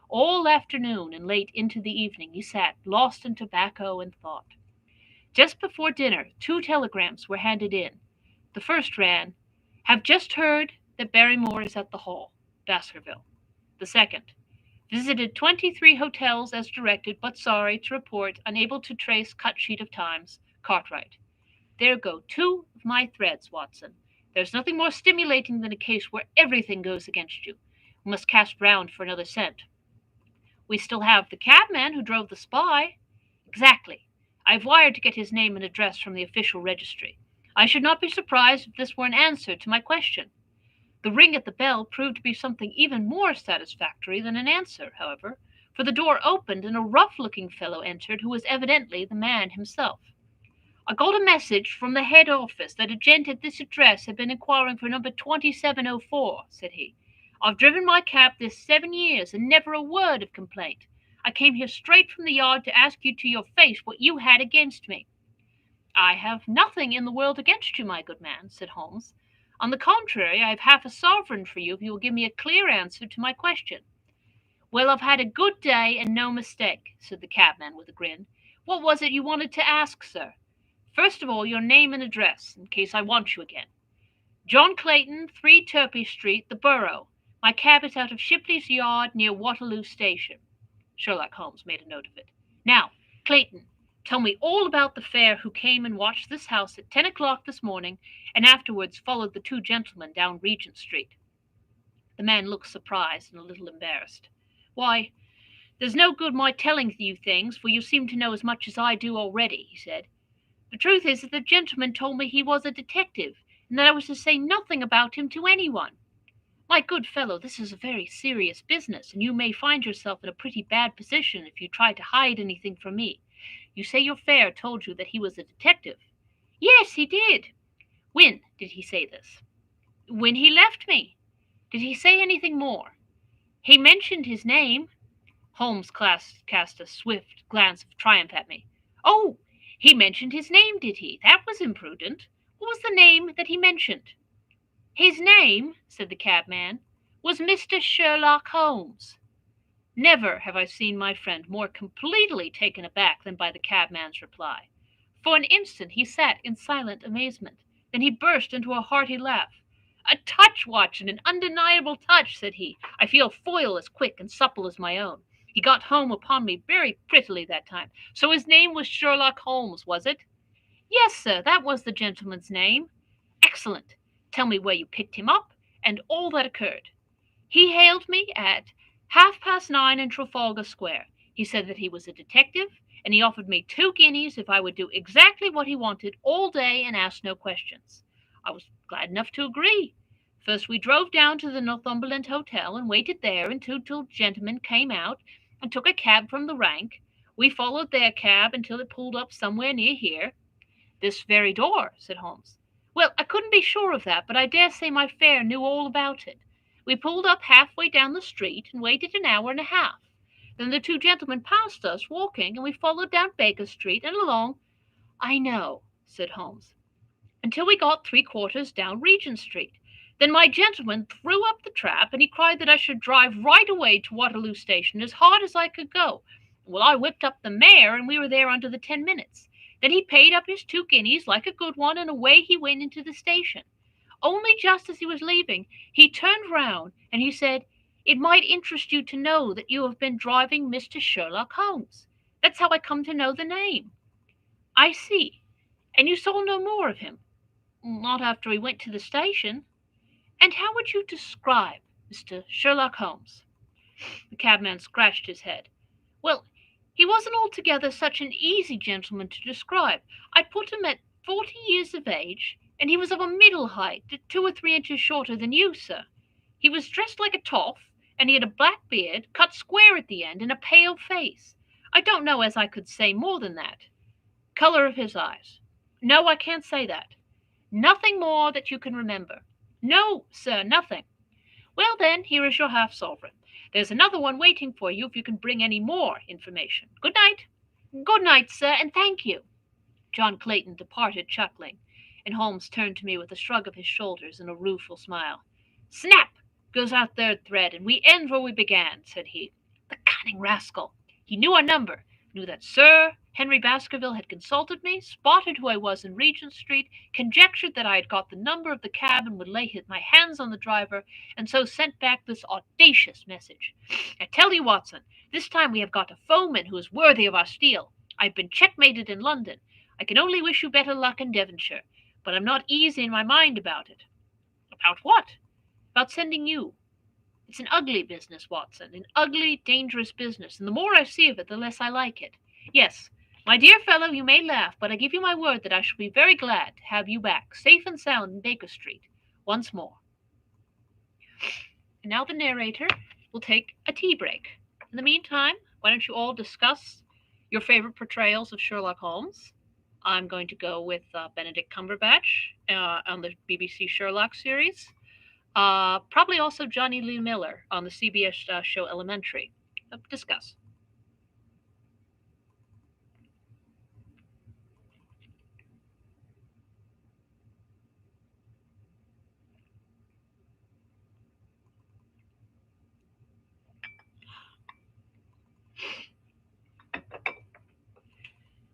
All afternoon and late into the evening he sat, lost in tobacco and thought. Just before dinner, 2 telegrams were handed in. The first ran, "Have just heard that Barrymore is at the Hall." Baskerville. The second, visited 23 hotels as directed, but sorry to report unable to trace cut sheet of times. Cartwright. There go two of my threads, Watson. There's nothing more stimulating than a case where everything goes against you. We must cast round for another scent. We still have the cabman who drove the spy. Exactly. I've wired to get his name and address from the official registry. I should not be surprised if this were an answer to my question. The ring at the bell proved to be something even more satisfactory than an answer, however, for the door opened and a rough looking fellow entered who was evidently the man himself. I got a message from the head office that a gent at this address had been inquiring for number 2704, said he. I've driven my cab this 7 years and never a word of complaint. I came here straight from the yard to ask you to your face what you had against me. I have nothing in the world against you, my good man, said Holmes. On the contrary, I have half a sovereign for you if you will give me a clear answer to my question. Well, I've had a good day and no mistake, said the cabman with a grin. What was it you wanted to ask, sir? First of all, your name and address, in case I want you again. John Clayton, 3 Turpey Street, the Borough. My cab is out of Shipley's Yard near Waterloo Station. Sherlock Holmes made a note of it. Now, Clayton, tell me all about the fare who came and watched this house at 10 o'clock this morning and afterwards followed the 2 gentlemen down Regent Street. The man looked surprised and a little embarrassed. Why, there's no good my telling you things, for you seem to know as much as I do already, he said. The truth is that the gentleman told me he was a detective, and that I was to say nothing about him to anyone. My good fellow, this is a very serious business, and you may find yourself in a pretty bad position if you try to hide anything from me. You say your fare told you that he was a detective. Yes, he did. When did he say this? When he left me. Did he say anything more? He mentioned his name. Holmes cast a swift glance of triumph at me. Oh, he mentioned his name, did he? That was imprudent. What was the name that he mentioned? His name, said the cabman, was Mr. Sherlock Holmes. Never have I seen my friend more completely taken aback than by the cabman's reply. For an instant he sat in silent amazement. Then he burst into a hearty laugh. A touch, Watson, an undeniable touch, said he. I feel foil as quick and supple as my own. He got home upon me very prettily that time. So his name was Sherlock Holmes, was it? Yes, sir, that was the gentleman's name. Excellent. Tell me where you picked him up, and all that occurred. He hailed me at 9:30 in Trafalgar Square. He said that he was a detective, and he offered me 2 guineas if I would do exactly what he wanted all day and ask no questions. I was glad enough to agree. First we drove down to the Northumberland Hotel and waited there until 2 gentlemen came out and took a cab from the rank. We followed their cab until it pulled up somewhere near here. This very door, said Holmes. Well, I couldn't be sure of that, but I dare say my fare knew all about it. We pulled up halfway down the street and waited an hour and a half. Then the 2 gentlemen passed us walking, and we followed down Baker Street and along. I know, said Holmes, until we got 3/4 down Regent Street. Then my gentleman threw up the trap, and he cried that I should drive right away to Waterloo Station as hard as I could go. Well, I whipped up the mare, and we were there under the 10 minutes. Then he paid up his 2 guineas like a good one, and away he went into the station. Only just as he was leaving, he turned round, and he said, It might interest you to know that you have been driving Mr. Sherlock Holmes. That's how I come to know the name. I see. And you saw no more of him? Not after he went to the station. And how would you describe Mr. Sherlock Holmes? The cabman scratched his head. Well, he wasn't altogether such an easy gentleman to describe. I put him at 40 years of age, and he was of a middle height, 2 or 3 inches shorter than you, sir. He was dressed like a toff, and he had a black beard, cut square at the end, and a pale face. I don't know as I could say more than that. Color of his eyes? No, I can't say that. Nothing more that you can remember? No, sir, nothing. Well, then, here is your half-sovereign. There's another one waiting for you if you can bring any more information. Good night. Good night, sir, and thank you. John Clayton departed chuckling, and Holmes turned to me with a shrug of his shoulders and a rueful smile. Snap goes our third thread, and we end where we began, said he. The cunning rascal! He knew our number. Knew that Sir Henry Baskerville had consulted me, spotted who I was in Regent Street, conjectured that I had got the number of the cab and would lay my hands on the driver, and so sent back this audacious message. I tell you, Watson, this time we have got a foeman who is worthy of our steel. I've been checkmated in London. I can only wish you better luck in Devonshire, but I'm not easy in my mind about it. About what? About sending you. It's an ugly business, Watson, an ugly, dangerous business, and the more I see of it, the less I like it. Yes, my dear fellow, you may laugh, but I give you my word that I shall be very glad to have you back, safe and sound in Baker Street, once more. And now the narrator will take a tea break. In the meantime, why don't you all discuss your favorite portrayals of Sherlock Holmes? I'm going to go with Benedict Cumberbatch on the BBC Sherlock series. Probably also Johnny Lee Miller on the CBS show Elementary. Discuss.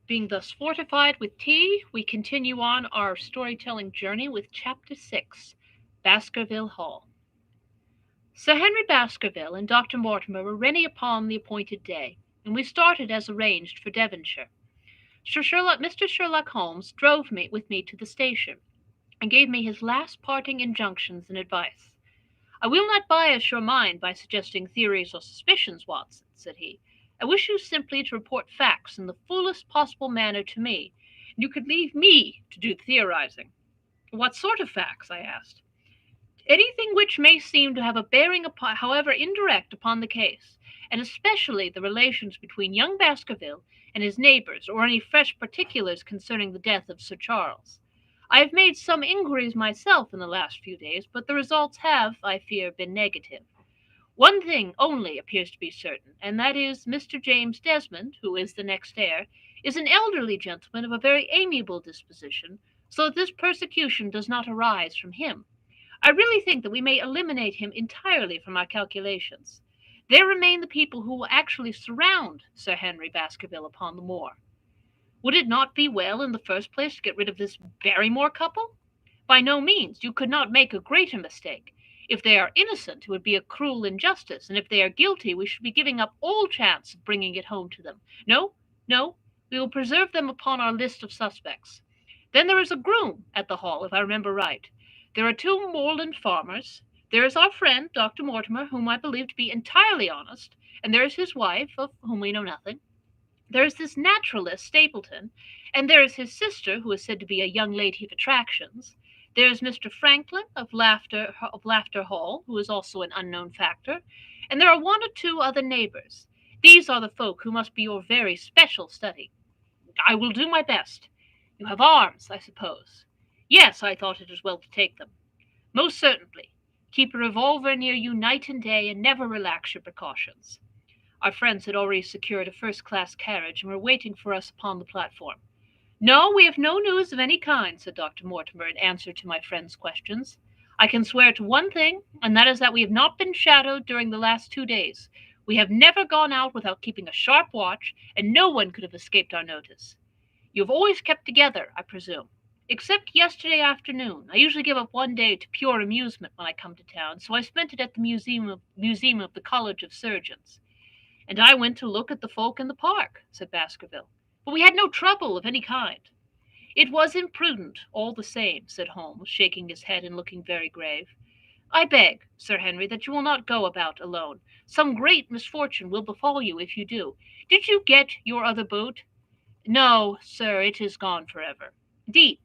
Being thus fortified with tea, we continue on our storytelling journey with Chapter 6, Baskerville Hall. Sir Henry Baskerville and Dr. Mortimer were ready upon the appointed day, and we started as arranged for Devonshire. Mr. Sherlock Holmes drove with me to the station, and gave me his last parting injunctions and advice. "I will not bias your mind by suggesting theories or suspicions, Watson," said he. "I wish you simply to report facts in the fullest possible manner to me, and you could leave me to do the theorizing." "What sort of facts?" I asked. "Anything which may seem to have a bearing, however indirect, upon the case, and especially the relations between young Baskerville and his neighbors, or any fresh particulars concerning the death of Sir Charles. I have made some inquiries myself in the last few days, but the results have, I fear, been negative. One thing only appears to be certain, and that is Mr. James Desmond, who is the next heir, is an elderly gentleman of a very amiable disposition, so that this persecution does not arise from him. I really think that we may eliminate him entirely from our calculations. There remain the people who will actually surround Sir Henry Baskerville upon the moor. Would it not be well, in the first place, to get rid of this Barrymore couple? By no means. You could not make a greater mistake. If they are innocent, it would be a cruel injustice, and if they are guilty, we should be giving up all chance of bringing it home to them. No, no, we will preserve them upon our list of suspects. Then there is a groom at the Hall, if I remember right. There are two moorland farmers. There is our friend, Dr. Mortimer, whom I believe to be entirely honest, and there is his wife, of whom we know nothing. There is this naturalist, Stapleton, and there is his sister, who is said to be a young lady of attractions. There is Mr. Franklin of Laughter Hall, who is also an unknown factor, and there are one or two other neighbors. These are the folk who must be your very special study. I will do my best. You have arms, I suppose. Yes, I thought it as well to take them. Most certainly. Keep a revolver near you night and day, and never relax your precautions. Our friends had already secured a first-class carriage, and were waiting for us upon the platform. "No, we have no news of any kind," said Dr. Mortimer, in answer to my friend's questions. "I can swear to one thing, and that is that we have not been shadowed during the last 2 days. We have never gone out without keeping a sharp watch, and no one could have escaped our notice. You have always kept together, I presume." "Except yesterday afternoon. I usually give up one day to pure amusement when I come to town, so I spent it at the museum of the College of Surgeons." "And I went to look at the folk in the park," said Baskerville. "But we had no trouble of any kind." "It was imprudent, all the same," said Holmes, shaking his head and looking very grave. "I beg, Sir Henry, that you will not go about alone. Some great misfortune will befall you if you do. Did you get your other boat?" "No, sir, it is gone forever." "Indeed.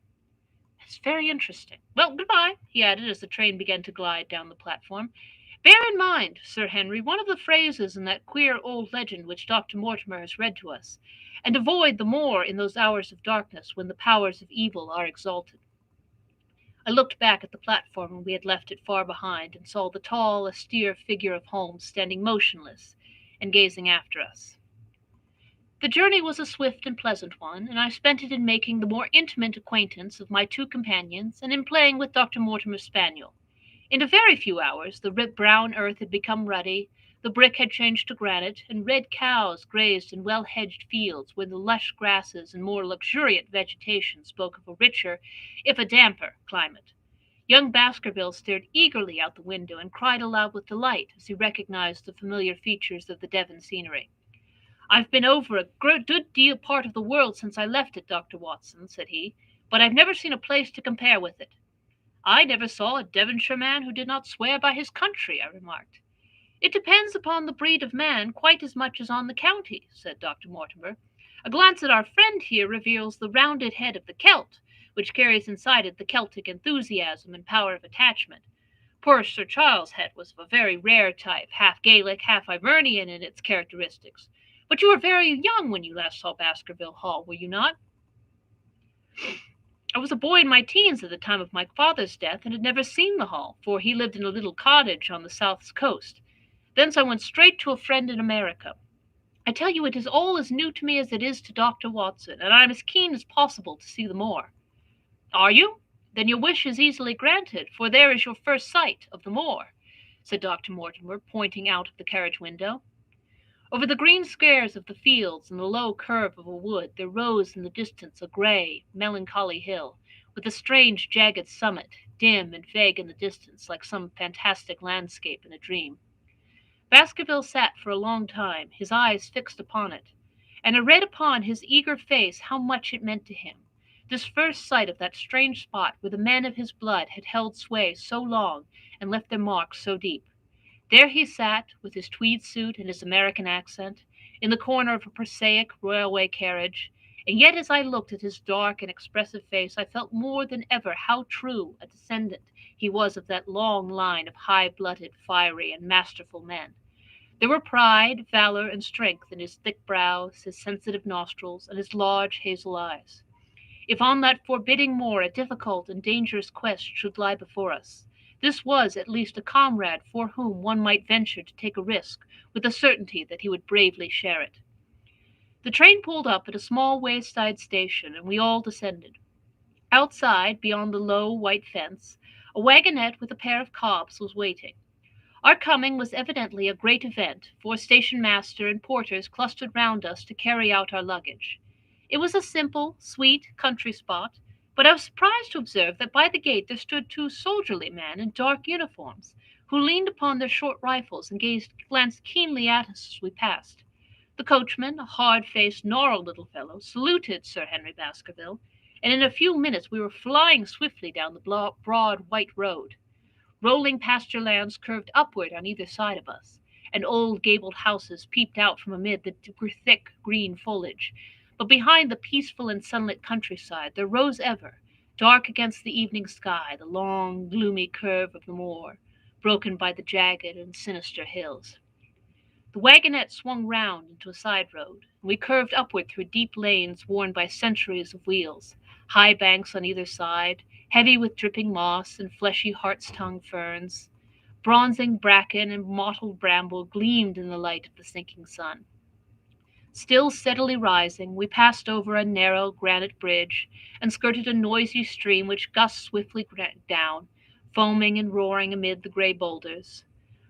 That's very interesting. Well, good-bye," he added, as the train began to glide down the platform. "Bear in mind, Sir Henry, one of the phrases in that queer old legend which Dr. Mortimer has read to us, and avoid the moor in those hours of darkness when the powers of evil are exalted." I looked back at the platform when we had left it far behind, and saw the tall, austere figure of Holmes standing motionless and gazing after us. The journey was a swift and pleasant one, and I spent it in making the more intimate acquaintance of my two companions, and in playing with Dr. Mortimer's spaniel. In a very few hours the brown earth had become ruddy, The brick had changed to granite, and red cows grazed in well-hedged fields where the lush grasses and more luxuriant vegetation spoke of a richer, if a damper, climate. Young Baskerville stared eagerly out the window and cried aloud with delight as he recognized the familiar features of the Devon scenery. "I've been over a good deal part of the world since I left it, Dr. Watson," said he, "but I've never seen a place to compare with it." "I never saw a Devonshire man who did not swear by his country," I remarked. "It depends upon the breed of man quite as much as on the county," said Dr. Mortimer. "A glance at our friend here reveals the rounded head of the Celt, which carries inside it the Celtic enthusiasm and power of attachment. Poor Sir Charles' head was of a very rare type, half Gaelic, half Hibernian in its characteristics. But you were very young when you last saw Baskerville Hall, were you not?" "I was a boy in my teens at the time of my father's death, and had never seen the Hall, for he lived in a little cottage on the south coast. Thence I went straight to a friend in America. I tell you it is all as new to me as it is to Dr. Watson, and I am as keen as possible to see the moor." "Are you? Then your wish is easily granted, for there is your first sight of the moor," said Dr. Mortimer, pointing out of the carriage window. Over the green squares of the fields and the low curve of a wood there rose in the distance a grey, melancholy hill, with a strange jagged summit, dim and vague in the distance, like some fantastic landscape in a dream. Baskerville sat for a long time, his eyes fixed upon it, and I read upon his eager face how much it meant to him, this first sight of that strange spot where the men of his blood had held sway so long and left their marks so deep. There he sat, with his tweed suit and his American accent, in the corner of a prosaic railway carriage, and yet as I looked at his dark and expressive face I felt more than ever how true a descendant he was of that long line of high-blooded, fiery, and masterful men. There were pride, valor, and strength in his thick brows, his sensitive nostrils, and his large hazel eyes. If on that forbidding moor a difficult and dangerous quest should lie before us, this was at least a comrade for whom one might venture to take a risk, with the certainty that he would bravely share it. The train pulled up at a small wayside station, and we all descended. Outside, beyond the low white fence, a wagonette with a pair of cobs was waiting. Our coming was evidently a great event, for station master and porters clustered round us to carry out our luggage. It was a simple, sweet, country spot, but I was surprised to observe that by the gate there stood two soldierly men in dark uniforms, who leaned upon their short rifles and glanced keenly at us as we passed. The coachman, a hard-faced, gnarled little fellow, saluted Sir Henry Baskerville, and in a few minutes we were flying swiftly down the broad white road. Rolling pasture lands curved upward on either side of us, and old gabled houses peeped out from amid the thick green foliage. But behind the peaceful and sunlit countryside there rose ever, dark against the evening sky, the long, gloomy curve of the moor, broken by the jagged and sinister hills. The wagonette swung round into a side road, and we curved upward through deep lanes worn by centuries of wheels, high banks on either side, heavy with dripping moss and fleshy hart's-tongue ferns. Bronzing bracken and mottled bramble gleamed in the light of the sinking sun. Still steadily rising, we passed over a narrow granite bridge and skirted a noisy stream which gushed swiftly down, foaming and roaring amid the gray boulders.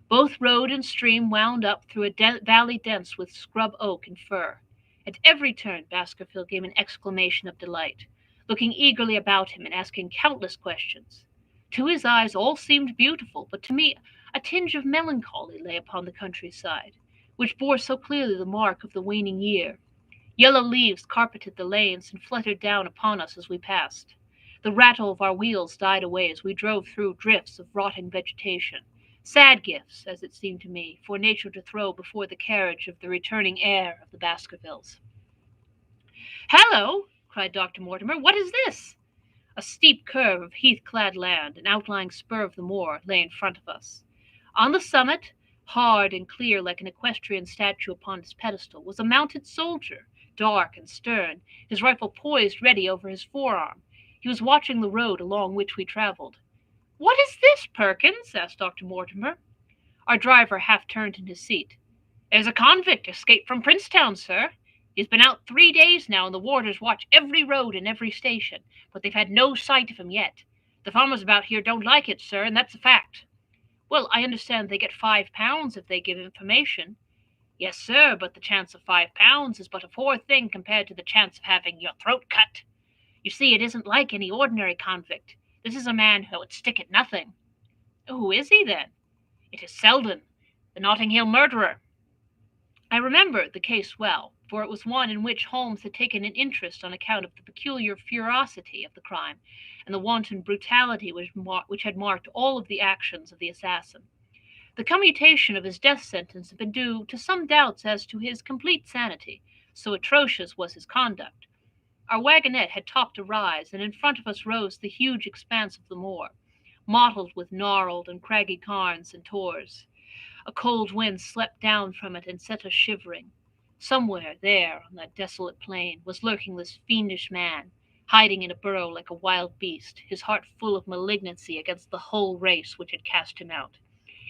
Both road and stream wound up through a valley dense with scrub oak and fir. At every turn Baskerville gave an exclamation of delight, looking eagerly about him and asking countless questions. To his eyes all seemed beautiful, but to me a tinge of melancholy lay upon the countryside, which bore so clearly the mark of the waning year. Yellow leaves carpeted the lanes and fluttered down upon us as we passed. The rattle of our wheels died away as we drove through drifts of rotting vegetation, sad gifts, as it seemed to me, for nature to throw before the carriage of the returning heir of the Baskervilles. "Hallo!" cried Dr. Mortimer. "What is this?" A steep curve of heath-clad land, an outlying spur of the moor, lay in front of us. On the summit, hard and clear like an equestrian statue upon its pedestal, was a mounted soldier, dark and stern, his rifle poised ready over his forearm. He was watching the road along which we traveled. "What is this, Perkins?" asked Dr. Mortimer. Our driver half turned in his seat. "There's a convict escaped from Princetown, sir. He's been out 3 days now, and the warders watch every road and every station, but they've had no sight of him yet. The farmers about here don't like it, sir, and that's a fact." Well, I understand they get £5 if they give information. Yes, sir, but the chance of £5 is but a poor thing compared to the chance of having your throat cut. You see, it isn't like any ordinary convict. This is a man who would stick at nothing. Who is he, then? It is Selden, the Notting Hill murderer. I remember the case well, for it was one in which Holmes had taken an interest on account of the peculiar ferocity of the crime and the wanton brutality which had marked all of the actions of the assassin. The commutation of his death sentence had been due to some doubts as to his complete sanity, so atrocious was his conduct. Our wagonette had topped a rise, and in front of us rose the huge expanse of the moor, mottled with gnarled and craggy cairns and tors. A cold wind swept down from it and set us shivering. Somewhere there, on that desolate plain, was lurking this fiendish man, hiding in a burrow like a wild beast, his heart full of malignancy against the whole race which had cast him out.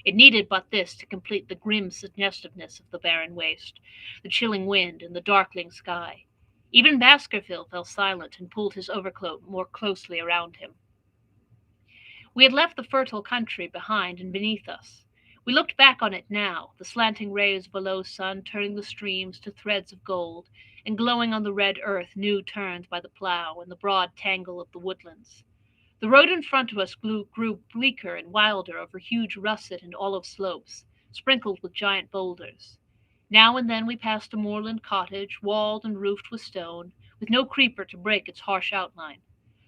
It needed but this to complete the grim suggestiveness of the barren waste, the chilling wind and the darkling sky. Even Baskerville fell silent and pulled his overcoat more closely around him. We had left the fertile country behind and beneath us. We looked back on it now, the slanting rays of a low sun turning the streams to threads of gold, and glowing on the red earth new turned by the plough and the broad tangle of the woodlands. The road in front of us grew bleaker and wilder over huge russet and olive slopes, sprinkled with giant boulders. Now and then we passed a moorland cottage, walled and roofed with stone, with no creeper to break its harsh outline.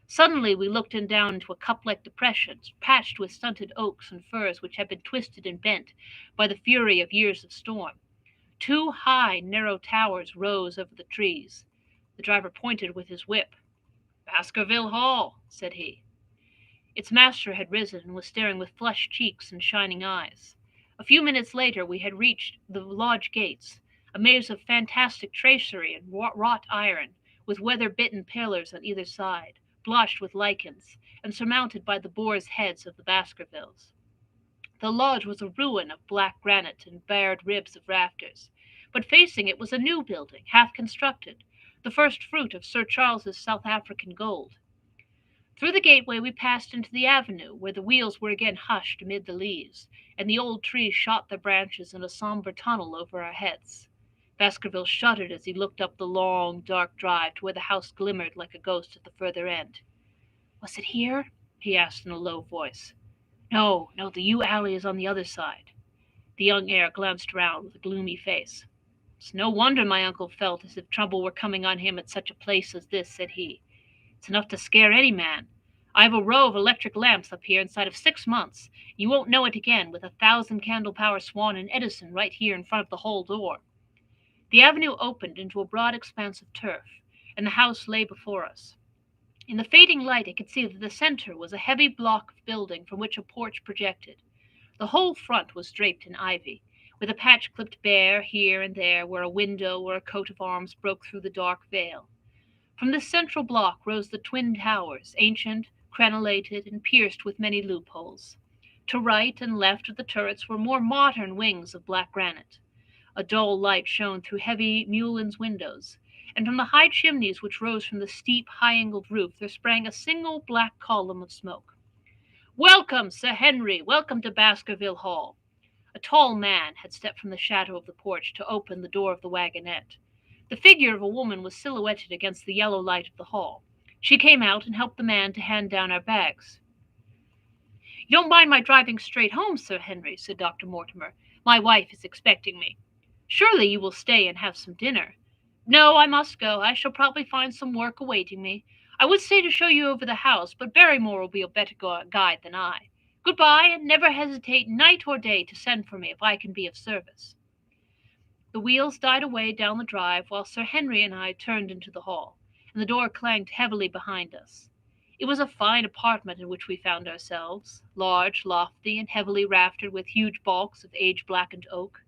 Suddenly we looked down into a cup-like depression, patched with stunted oaks and firs which had been twisted and bent by the fury of years of storm. Two high, narrow towers rose over the trees. The driver pointed with his whip. "Baskerville Hall," said he. Its master had risen and was staring with flushed cheeks and shining eyes. A few minutes later we had reached the lodge gates, a maze of fantastic tracery and wrought iron, with weather-bitten pillars on either side, blotched with lichens, and surmounted by the boars' heads of the Baskervilles. The lodge was a ruin of black granite and bared ribs of rafters, but facing it was a new building, half constructed, the first fruit of Sir Charles's South African gold. Through the gateway we passed into the avenue, where the wheels were again hushed amid the leaves, and the old trees shot their branches in a sombre tunnel over our heads. Baskerville shuddered as he looked up the long, dark drive to where the house glimmered like a ghost at the further end. "Was it here?" he asked in a low voice. No, the yew alley is on the other side." The young heir glanced round with a gloomy face. "It's no wonder my uncle felt as if trouble were coming on him at such a place as this," said he. "It's enough to scare any man. I have a row of electric lamps up here inside of 6 months. You won't know it again with 1,000 candle-power Swan and Edison right here in front of the hall door." The avenue opened into a broad expanse of turf, and the house lay before us. In the fading light I could see that the center was a heavy block of building from which a porch projected. The whole front was draped in ivy, with a patch clipped bare here and there where a window or a coat of arms broke through the dark veil. From this central block rose the twin towers, ancient, crenellated, and pierced with many loopholes. To right and left of the turrets were more modern wings of black granite. A dull light shone through heavy mullions windows, and from the high chimneys which rose from the steep, high-angled roof there sprang a single black column of smoke. "Welcome, Sir Henry! Welcome to Baskerville Hall!" A tall man had stepped from the shadow of the porch to open the door of the wagonette. The figure of a woman was silhouetted against the yellow light of the hall. She came out and helped the man to hand down our bags. "You don't mind my driving straight home, Sir Henry?" said Dr. Mortimer. "My wife is expecting me." "Surely you will stay and have some dinner." "No, I must go. I shall probably find some work awaiting me. I would stay to show you over the house, but Barrymore will be a better guide than I. Goodbye, and never hesitate night or day to send for me if I can be of service." The wheels died away down the drive while Sir Henry and I turned into the hall, and the door clanged heavily behind us. It was a fine apartment in which we found ourselves, large, lofty, and heavily raftered with huge bulks of age-blackened oak.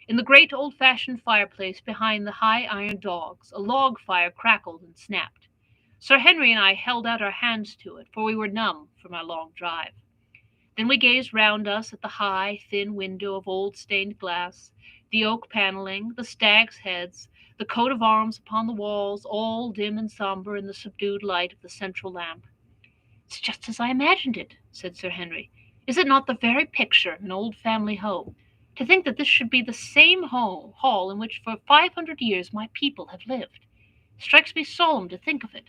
In the great old-fashioned fireplace behind the high iron dogs, a log fire crackled and snapped. Sir Henry and I held out our hands to it, for we were numb from our long drive. Then we gazed round us at the high, thin window of old stained glass, the oak paneling, the stags' heads, the coat of arms upon the walls, all dim and sombre in the subdued light of the central lamp. "It's just as I imagined it," said Sir Henry. Is it not the very picture of an old family home? To think that this should be the same hall in which for 500 years my people have lived. It strikes me solemn to think of it.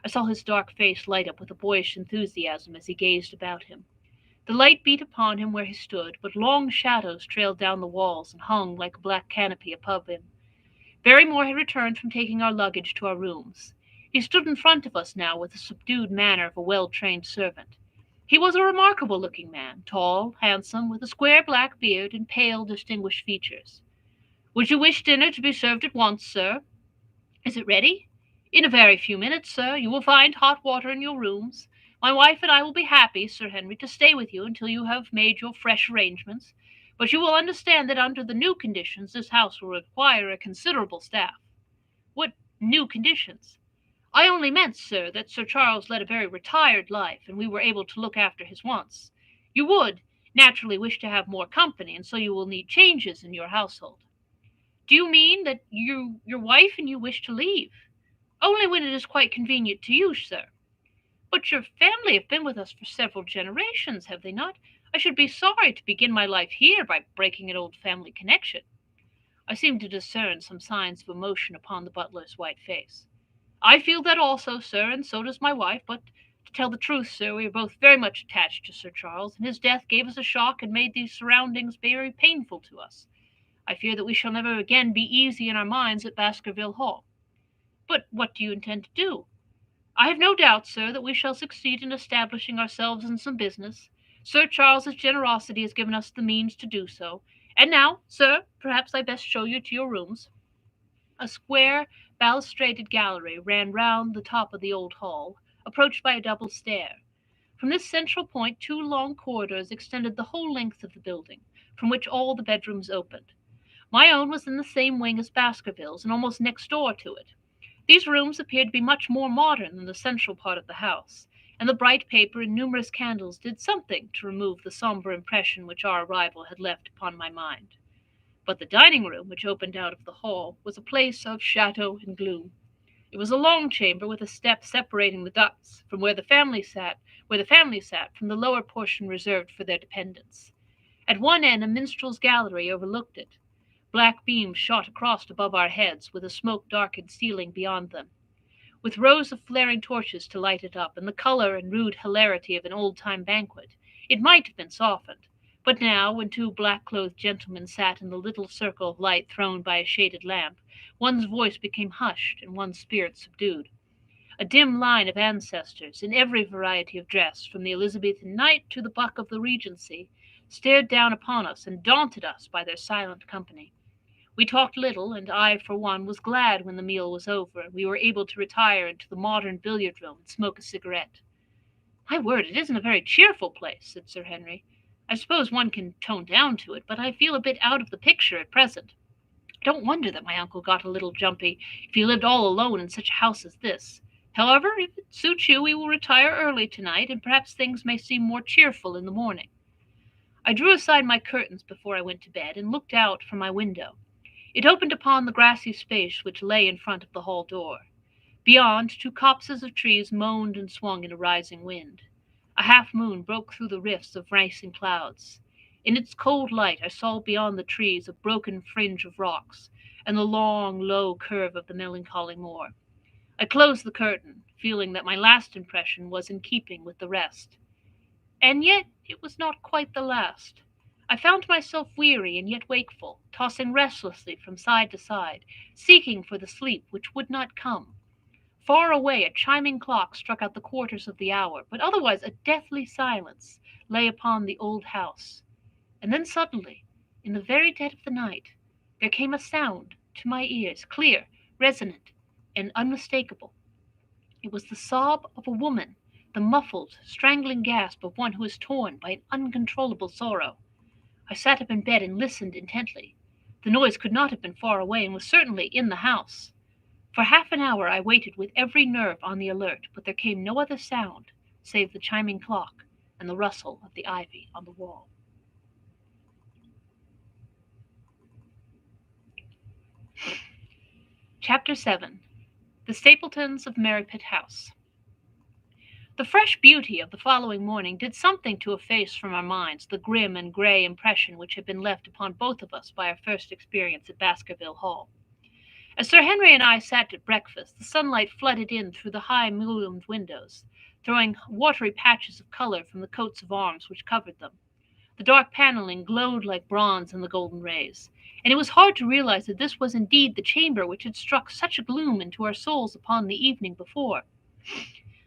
I saw his dark face light up with a boyish enthusiasm as he gazed about him. The light beat upon him where he stood, but long shadows trailed down the walls and hung like a black canopy above him. Barrymore had returned from taking our luggage to our rooms. He stood in front of us now with the subdued manner of a well-trained servant. He was a remarkable-looking man, tall, handsome, with a square black beard and pale, distinguished features. "Would you wish dinner to be served at once, sir?" "Is it ready?" "In a very few minutes, sir. You will find hot water in your rooms. My wife and I will be happy, Sir Henry, to stay with you until you have made your fresh arrangements. But you will understand that under the new conditions this house will require a considerable staff." "What new conditions?" "I only meant, sir, that Sir Charles led a very retired life, and we were able to look after his wants. You would naturally wish to have more company, and so you will need changes in your household." "Do you mean that your wife and you wish to leave?" "Only when it is quite convenient to you, sir." "But your family have been with us for several generations, have they not? I should be sorry to begin my life here by breaking an old family connection." I seemed to discern some signs of emotion upon the butler's white face. "I feel that also, sir, and so does my wife, but to tell the truth, sir, we are both very much attached to Sir Charles, and his death gave us a shock and made these surroundings very painful to us. I fear that we shall never again be easy in our minds at Baskerville Hall." "But what do you intend to do?" "I have no doubt, sir, that we shall succeed in establishing ourselves in some business. Sir Charles's generosity has given us the means to do so. And now, sir, perhaps I best show you to your rooms." A square, balustraded gallery ran round the top of the old hall, approached by a double stair. From this central point two long corridors extended the whole length of the building, from which all the bedrooms opened. My own was in the same wing as Baskerville's, and almost next door to it. These rooms appeared to be much more modern than the central part of the house, and the bright paper and numerous candles did something to remove the sombre impression which our arrival had left upon my mind. But the dining room, which opened out of the hall, was a place of shadow and gloom. It was a long chamber with a step separating the dais from where the family sat from the lower portion reserved for their dependents. At one end a minstrel's gallery overlooked it. Black beams shot across above our heads, with a smoke-darkened ceiling beyond them. With rows of flaring torches to light it up, and the color and rude hilarity of an old-time banquet, it might have been softened. But now, when two black-clothed gentlemen sat in the little circle of light thrown by a shaded lamp, one's voice became hushed and one's spirit subdued. A dim line of ancestors, in every variety of dress, from the Elizabethan knight to the buck of the Regency, stared down upon us and daunted us by their silent company. We talked little, and I, for one, was glad when the meal was over and we were able to retire into the modern billiard room and smoke a cigarette. "My word, it isn't a very cheerful place," said Sir Henry. "I suppose one can tone down to it, but I feel a bit out of the picture at present. I don't wonder that my uncle got a little jumpy if he lived all alone in such a house as this. However, if it suits you, we will retire early tonight, and perhaps things may seem more cheerful in the morning." I drew aside my curtains before I went to bed, and looked out from my window. It opened upon the grassy space which lay in front of the hall door. Beyond, two copses of trees moaned and swung in a rising wind. A half-moon broke through the rifts of racing clouds. In its cold light I saw beyond the trees a broken fringe of rocks, and the long, low curve of the melancholy moor. I closed the curtain, feeling that my last impression was in keeping with the rest. And yet it was not quite the last. I found myself weary and yet wakeful, tossing restlessly from side to side, seeking for the sleep which would not come. Far away a chiming clock struck out the quarters of the hour, but otherwise a deathly silence lay upon the old house. And then suddenly, in the very dead of the night, there came a sound to my ears, clear, resonant, and unmistakable. It was the sob of a woman, the muffled, strangling gasp of one who is torn by an uncontrollable sorrow. I sat up in bed and listened intently. The noise could not have been far away, and was certainly in the house. For half an hour I waited with every nerve on the alert, but there came no other sound save the chiming clock and the rustle of the ivy on the wall. Chapter 7. The Stapletons of Merripit House. The fresh beauty of the following morning did something to efface from our minds the grim and grey impression which had been left upon both of us by our first experience at Baskerville Hall. As Sir Henry and I sat at breakfast, the sunlight flooded in through the high mullioned windows, throwing watery patches of colour from the coats of arms which covered them. The dark panelling glowed like bronze in the golden rays, and it was hard to realize that this was indeed the chamber which had struck such a gloom into our souls upon the evening before.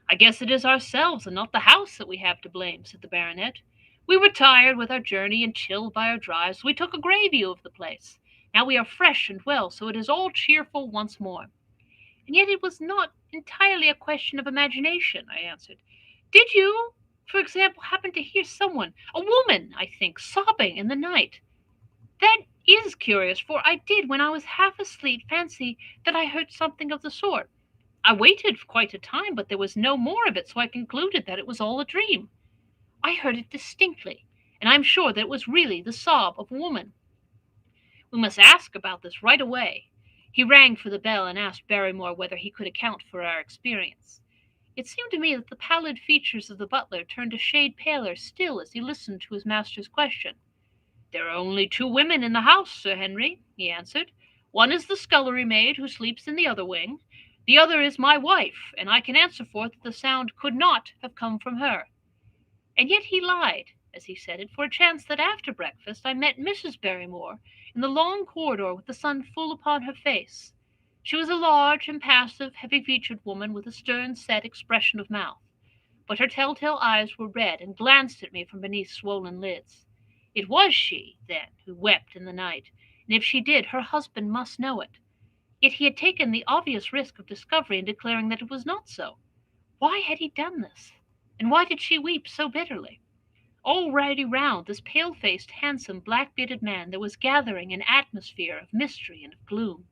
"I guess it is ourselves and not the house that we have to blame," said the baronet. "We were tired with our journey and chilled by our drive, so we took a grey view of the place. Now we are fresh and well, so it is all cheerful once more." "And yet it was not entirely a question of imagination," I answered. "Did you, for example, happen to hear someone, a woman, I think, sobbing in the night?" "That is curious, for I did, when I was half asleep, fancy that I heard something of the sort. I waited for quite a time, but there was no more of it, so I concluded that it was all a dream. I heard it distinctly, and I am sure that it was really the sob of a woman. We must ask about this right away." He rang for the bell and asked Barrymore whether he could account for our experience. It seemed to me that the pallid features of the butler turned a shade paler still as he listened to his master's question. "There are only two women in the house, Sir Henry," he answered. "One is the scullery maid who sleeps in the other wing. The other is my wife, and I can answer for it that the sound could not have come from her." And yet he lied as he said it, for it chanced that after breakfast I met Mrs. Barrymore in the long corridor with the sun full upon her face. She was a large, impassive, heavy-featured woman with a stern, set expression of mouth, but her telltale eyes were red and glanced at me from beneath swollen lids. It was she, then, who wept in the night, and if she did, her husband must know it. Yet he had taken the obvious risk of discovery in declaring that it was not so. Why had he done this? And why did she weep so bitterly? Already round this pale-faced, handsome, black-bearded man there was gathering an atmosphere of mystery and of gloom.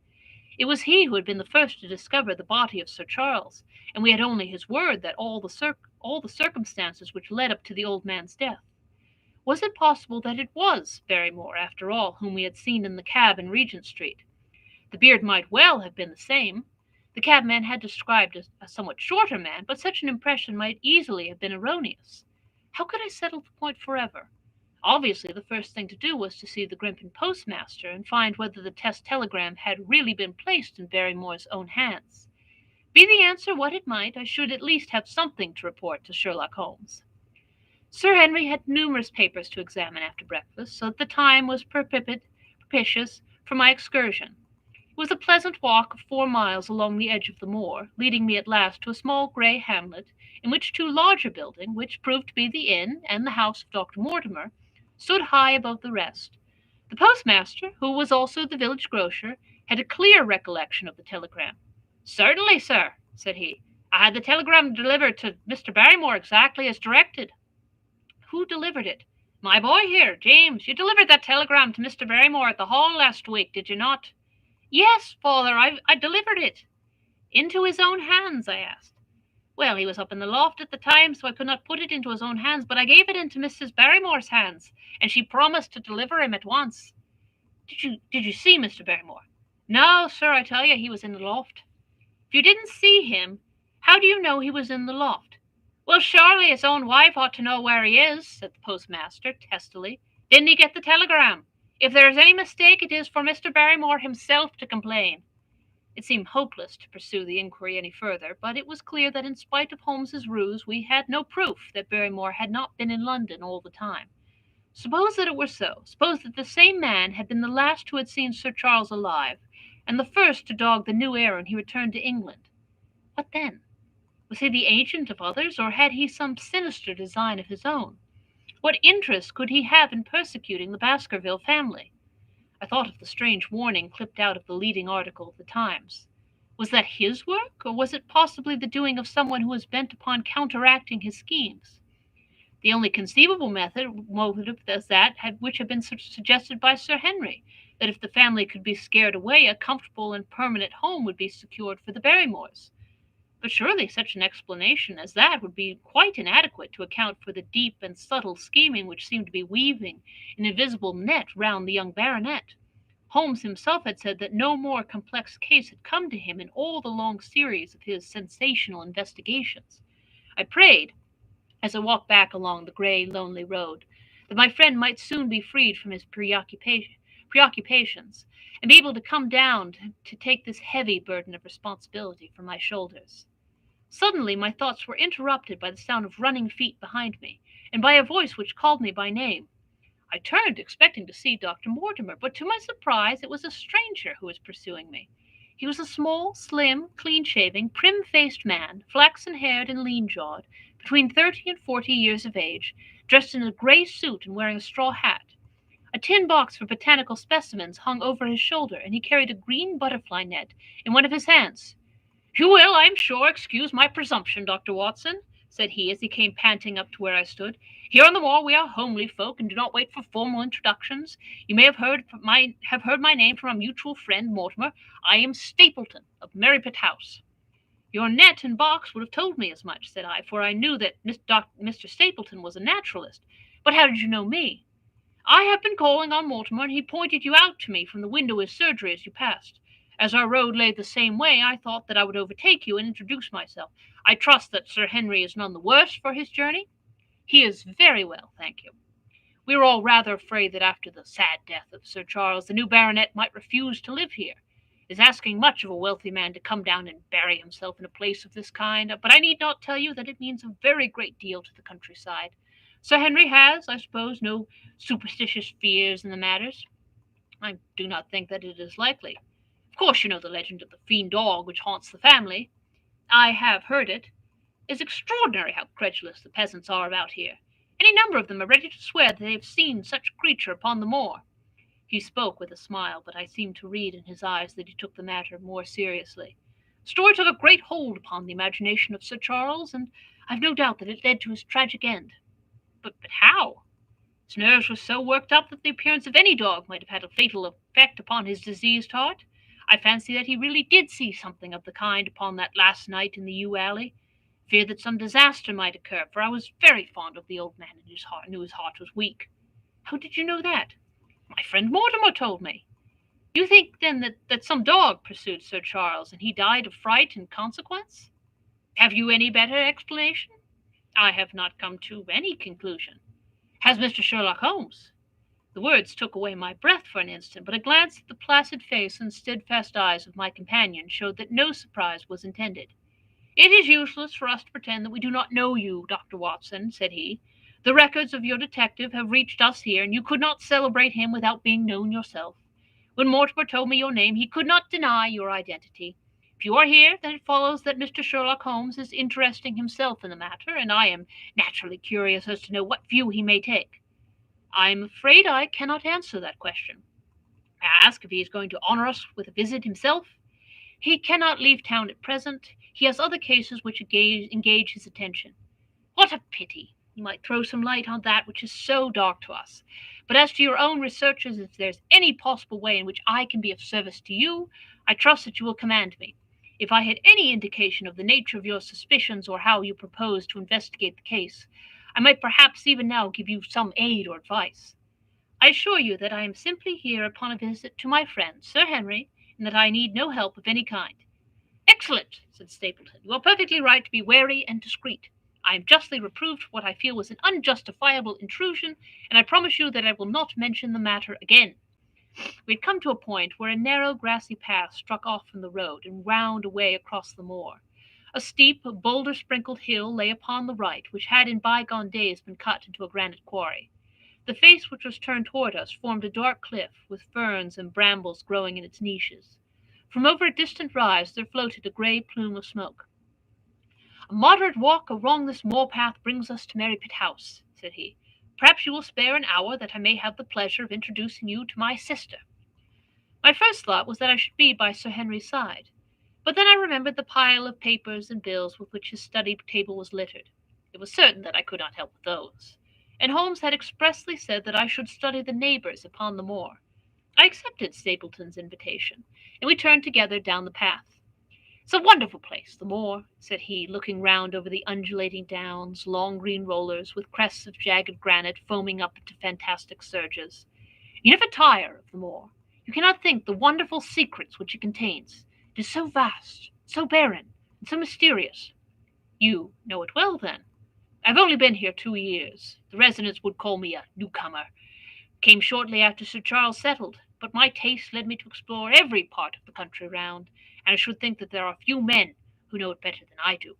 It was he who had been the first to discover the body of Sir Charles, and we had only his word that all the circumstances which led up to the old man's death. Was it possible that it was Barrymore, after all, whom we had seen in the cab in Regent Street? The beard might well have been the same. The cabman had described a somewhat shorter man, but such an impression might easily have been erroneous. How could I settle the point forever? Obviously, the first thing to do was to see the Grimpen postmaster and find whether the test telegram had really been placed in Barrymore's own hands. Be the answer what it might, I should at least have something to report to Sherlock Holmes. Sir Henry had numerous papers to examine after breakfast, so that the time was propitious for my excursion. It was a pleasant walk of 4 miles along the edge of the moor, leading me at last to a small grey hamlet, in which two larger buildings, which proved to be the inn and the house of Dr. Mortimer, stood high above the rest. The postmaster, who was also the village grocer, had a clear recollection of the telegram. "Certainly, sir," said he. "I had the telegram delivered to Mr. Barrymore exactly as directed." "Who delivered it?" "My boy here, James. You delivered that telegram to Mr. Barrymore at the Hall last week, did you not?" "Yes, father, I delivered it." "Into his own hands?" I asked. "Well, he was up in the loft at the time, so I could not put it into his own hands, but I gave it into Mrs. Barrymore's hands, and she promised to deliver him at once." Did you see Mr. Barrymore?" "No, sir, I tell you, he was in the loft." "If you didn't see him, how do you know he was in the loft?" "Well, surely his own wife ought to know where he is," said the postmaster, testily. "Didn't he get the telegram? If there is any mistake, it is for Mr. Barrymore himself to complain." It seemed hopeless to pursue the inquiry any further, but it was clear that in spite of Holmes's ruse, we had no proof that Barrymore had not been in London all the time. Suppose that it were so. Suppose that the same man had been the last who had seen Sir Charles alive, and the first to dog the new errand he returned to England. What then? Was he the agent of others, or had he some sinister design of his own? What interest could he have in persecuting the Baskerville family? I thought of the strange warning clipped out of the leading article of the Times. Was that his work, or was it possibly the doing of someone who was bent upon counteracting his schemes? The only conceivable motive was that which had been suggested by Sir Henry, that if the family could be scared away, a comfortable and permanent home would be secured for the Barrymores. But surely such an explanation as that would be quite inadequate to account for the deep and subtle scheming which seemed to be weaving an invisible net round the young baronet. Holmes himself had said that no more complex case had come to him in all the long series of his sensational investigations. I prayed, as I walked back along the grey, lonely road, that my friend might soon be freed from his preoccupations and be able to come down to take this heavy burden of responsibility from my shoulders. Suddenly my thoughts were interrupted by the sound of running feet behind me, and by a voice which called me by name. I turned, expecting to see Dr. Mortimer, but to my surprise it was a stranger who was pursuing me. He was a small, slim, clean-shaven, prim-faced man, flaxen-haired and lean-jawed, between 30 and 40 years of age, dressed in a grey suit and wearing a straw hat. A tin box for botanical specimens hung over his shoulder, and he carried a green butterfly net in one of his hands. "You will, I am sure, excuse my presumption, Dr. Watson," said he as he came panting up to where I stood. "Here on the moor we are homely folk, and do not wait for formal introductions. You may have heard my name from a mutual friend, Mortimer. I am Stapleton, of Merripit House." "Your net and box would have told me as much," said I, for I knew that Mr. Stapleton was a naturalist. "But how did you know me?" "I have been calling on Mortimer, and he pointed you out to me from the window of his surgery as you passed. As our road lay the same way, I thought that I would overtake you and introduce myself. I trust that Sir Henry is none the worse for his journey?" "He is very well, thank you. We were all rather afraid that after the sad death of Sir Charles, the new baronet might refuse to live here. It is asking much of a wealthy man to come down and bury himself in a place of this kind, but I need not tell you that it means a very great deal to the countryside. Sir Henry has, I suppose, no superstitious fears in the matters?" "I do not think that it is likely. Of course you know the legend of the fiend dog which haunts the family?" "I have heard it." "It is extraordinary how credulous the peasants are about here. Any number of them are ready to swear that they have seen such a creature upon the moor." He spoke with a smile, but I seemed to read in his eyes that he took the matter more seriously. "The story took a great hold upon the imagination of Sir Charles, and I've no doubt that it led to his tragic end." But how?" "His nerves were so worked up that the appearance of any dog might have had a fatal effect upon his diseased heart. I fancy that he really did see something of the kind upon that last night in the yew alley. Feared that some disaster might occur, for I was very fond of the old man, and knew his heart was weak." "How did you know that?" "My friend Mortimer told me." "You think, then, that some dog pursued Sir Charles, and he died of fright in consequence?" "Have you any better explanation?" "I have not come to any conclusion." "Has Mr. Sherlock Holmes?" The words took away my breath for an instant, but a glance at the placid face and steadfast eyes of my companion showed that no surprise was intended. "It is useless for us to pretend that we do not know you, Dr. Watson," said he. "The records of your detective have reached us here, and you could not celebrate him without being known yourself. When Mortimer told me your name, he could not deny your identity. If you are here, then it follows that Mr. Sherlock Holmes is interesting himself in the matter, and I am naturally curious as to know what view he may take." "I am afraid I cannot answer that question." "I ask if he is going to honor us with a visit himself?" "He cannot leave town at present. He has other cases which engage his attention." "What a pity! You might throw some light on that which is so dark to us. But as to your own researches, if there is any possible way in which I can be of service to you, I trust that you will command me. If I had any indication of the nature of your suspicions, or how you propose to investigate the case, I might perhaps even now give you some aid or advice. I assure you that I am simply here upon a visit to my friend, Sir Henry, and that I need no help of any kind." "Excellent," said Stapleton. "You are perfectly right to be wary and discreet. I am justly reproved for what I feel was an unjustifiable intrusion, and I promise you that I will not mention the matter again." We had come to a point where a narrow grassy path struck off from the road and wound away across the moor. A steep, boulder-sprinkled hill lay upon the right, which had in bygone days been cut into a granite quarry. The face which was turned toward us formed a dark cliff, with ferns and brambles growing in its niches. From over a distant rise there floated a grey plume of smoke. "A moderate walk along this moor path brings us to Merripit House," said he. "Perhaps you will spare an hour that I may have the pleasure of introducing you to my sister." My first thought was that I should be by Sir Henry's side, but then I remembered the pile of papers and bills with which his study table was littered. It was certain that I could not help with those, and Holmes had expressly said that I should study the neighbours upon the moor. I accepted Stapleton's invitation, and we turned together down the path. "It's a wonderful place, the moor," said he, looking round over the undulating downs, long green rollers, with crests of jagged granite foaming up into fantastic surges. "You never tire of the moor. You cannot think the wonderful secrets which it contains. It is so vast, so barren, and so mysterious." You know it well, then. I've only been here 2 years. The residents would call me a newcomer. Came shortly after Sir Charles settled, but my taste led me to explore every part of the country round, and I should think that there are few men who know it better than I do.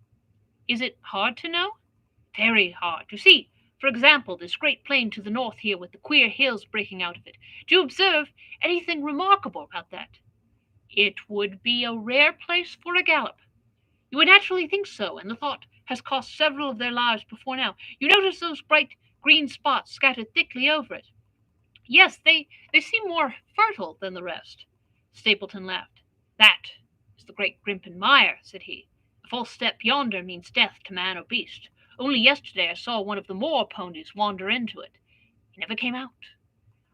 Is it hard to know? Very hard. You see, for example, this great plain to the north here with the queer hills breaking out of it. Do you observe anything remarkable about that? It would be a rare place for a gallop. You would naturally think so, and the thought has cost several of their lives before now. You notice those bright green spots scattered thickly over it. Yes, they seem more fertile than the rest. Stapleton laughed. That is the great Grimpen Mire, said he. A false step yonder means death to man or beast. Only yesterday I saw one of the moor ponies wander into it. He never came out.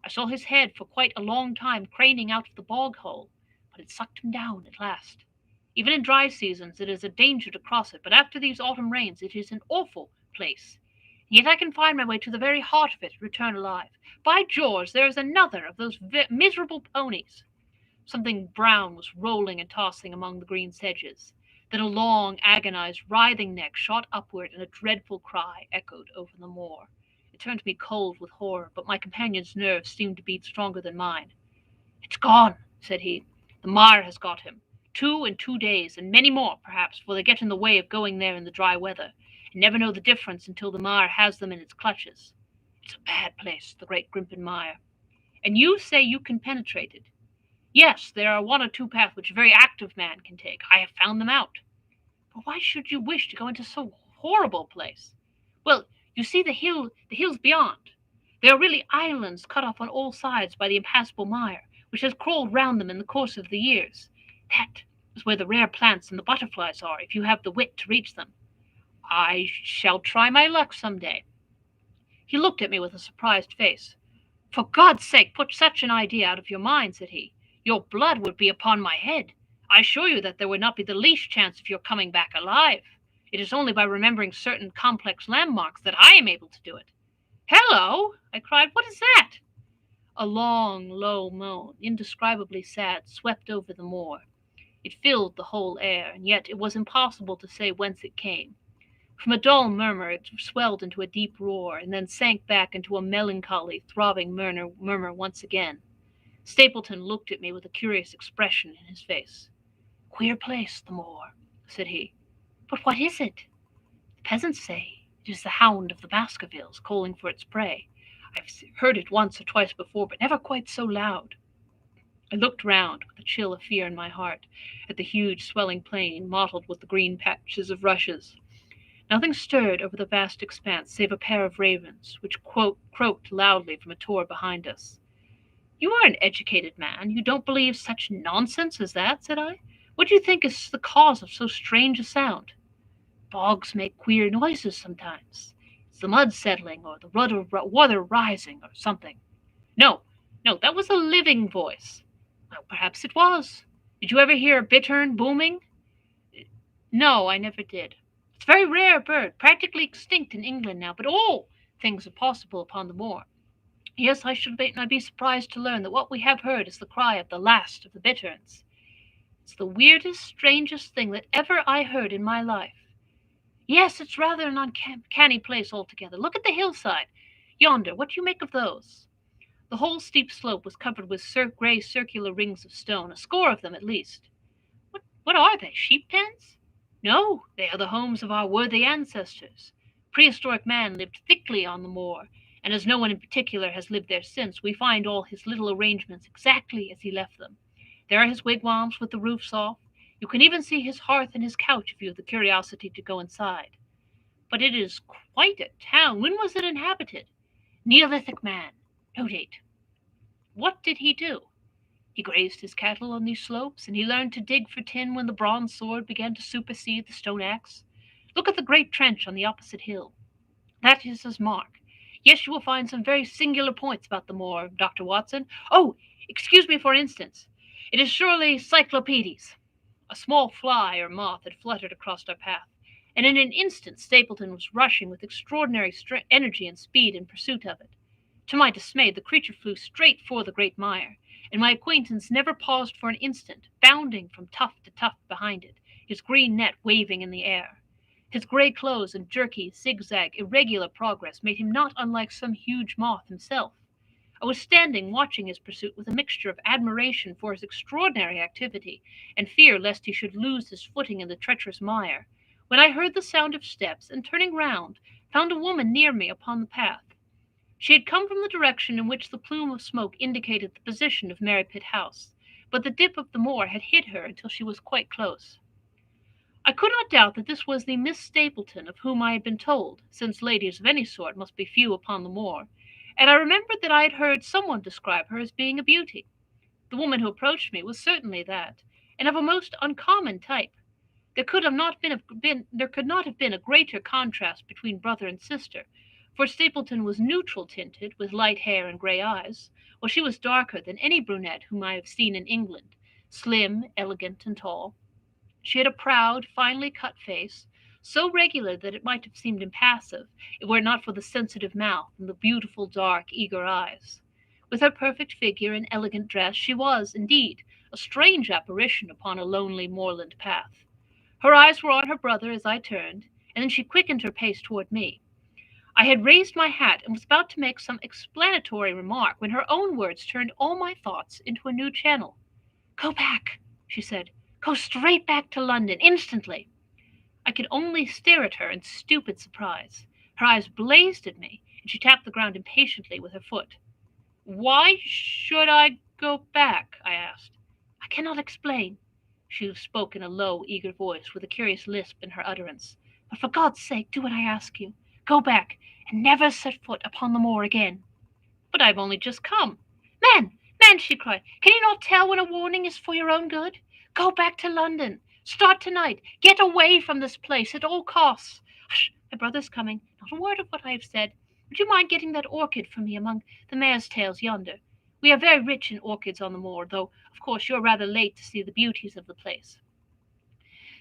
I saw his head for quite a long time craning out of the bog hole, but it sucked him down at last. Even in dry seasons it is a danger to cross it, but after these autumn rains it is an awful place. Yet I can find my way to the very heart of it and return alive. By George, there is another of those miserable ponies. Something brown was rolling and tossing among the green sedges. Then a long, agonized, writhing neck shot upward, and a dreadful cry echoed over the moor. It turned me cold with horror, but my companion's nerves seemed to beat stronger than mine. It's gone, said he. The mire has got him. 2 in 2 days, and many more, perhaps, for they get in the way of going there in the dry weather, and never know the difference until the mire has them in its clutches. It's a bad place, the great Grimpen Mire. And you say you can penetrate it? Yes, there are 1 or 2 paths which a very active man can take. I have found them out. But why should you wish to go into so horrible a place? Well, you see the hills beyond. They are really islands cut off on all sides by the impassable mire, which has crawled round them in the course of the years. That is where the rare plants and the butterflies are, if you have the wit to reach them. I shall try my luck some day. He looked at me with a surprised face. For God's sake, put such an idea out of your mind, said he. Your blood would be upon my head. I assure you that there would not be the least chance of your coming back alive. It is only by remembering certain complex landmarks that I am able to do it. Hello, I cried. What is that? A long, low moan, indescribably sad, swept over the moor. It filled the whole air, and yet it was impossible to say whence it came. From a dull murmur it swelled into a deep roar, and then sank back into a melancholy, throbbing murmur once again. Stapleton looked at me with a curious expression in his face. Queer place, the moor, said he. But what is it? The peasants say it is the hound of the Baskervilles calling for its prey. I've heard it once or twice before, but never quite so loud. I looked round, with a chill of fear in my heart, at the huge swelling plain mottled with the green patches of rushes. Nothing stirred over the vast expanse save a pair of ravens, which croaked loudly from a tor behind us. You are an educated man. You don't believe such nonsense as that, said I. What do you think is the cause of so strange a sound? Bogs make queer noises sometimes. It's the mud settling, or the water rising, or something. No, that was a living voice. Well, perhaps it was. Did you ever hear a bittern booming? No, I never did. It's a very rare bird, practically extinct in England now, but all things are possible upon the moor. Yes, I should not be surprised to learn that what we have heard is the cry of the last of the bitterns. It's the weirdest, strangest thing that ever I heard in my life. Yes, it's rather an uncanny place altogether. Look at the hillside. Yonder, what do you make of those? The whole steep slope was covered with grey circular rings of stone, a score of them at least. What are they, sheep pens? No, they are the homes of our worthy ancestors. Prehistoric man lived thickly on the moor, and as no one in particular has lived there since, we find all his little arrangements exactly as he left them. There are his wigwams with the roofs off. You can even see his hearth and his couch if you have the curiosity to go inside. But it is quite a town. When was it inhabited? Neolithic man. No date. What did he do? He grazed his cattle on these slopes, and he learned to dig for tin when the bronze sword began to supersede the stone axe. Look at the great trench on the opposite hill. That is his mark. Yes, you will find some very singular points about the moor, Dr. Watson. Oh, excuse me for an instance. It is surely Cyclopedes. A small fly or moth had fluttered across our path, and in an instant Stapleton was rushing with extraordinary energy and speed in pursuit of it. To my dismay, the creature flew straight for the great mire, and my acquaintance never paused for an instant, bounding from tuft to tuft behind it, his green net waving in the air. His grey clothes and jerky, zigzag, irregular progress made him not unlike some huge moth himself. I was standing watching his pursuit with a mixture of admiration for his extraordinary activity and fear lest he should lose his footing in the treacherous mire, when I heard the sound of steps, and turning round, found a woman near me upon the path. She had come from the direction in which the plume of smoke indicated the position of Merripit House, but the dip of the moor had hid her until she was quite close. I could not doubt that this was the Miss Stapleton of whom I had been told, since ladies of any sort must be few upon the moor, and I remembered that I had heard some one describe her as being a beauty. The woman who approached me was certainly that, and of a most uncommon type. There could not have been a greater contrast between brother and sister, for Stapleton was neutral tinted, with light hair and grey eyes, while she was darker than any brunette whom I have seen in England, slim, elegant, and tall. She had a proud, finely cut face, so regular that it might have seemed impassive, if it were not for the sensitive mouth and the beautiful, dark, eager eyes. With her perfect figure and elegant dress, she was, indeed, a strange apparition upon a lonely moorland path. Her eyes were on her brother as I turned, and then she quickened her pace toward me. I had raised my hat and was about to make some explanatory remark when her own words turned all my thoughts into a new channel. "Go back," she said. "Go straight back to London, instantly." I could only stare at her in stupid surprise. Her eyes blazed at me, and she tapped the ground impatiently with her foot. "Why should I go back?" I asked. "I cannot explain." She spoke in a low, eager voice, with a curious lisp in her utterance. "But for God's sake, do what I ask you. Go back, and never set foot upon the moor again." "But I've only just come." "Man," she cried, "can you not tell when a warning is for your own good? Go back to London. Start tonight. Get away from this place at all costs. Hush, my brother's coming. Not a word of what I have said. Would you mind getting that orchid for me among the mare's tails yonder? We are very rich in orchids on the moor, though, of course, you are rather late to see the beauties of the place."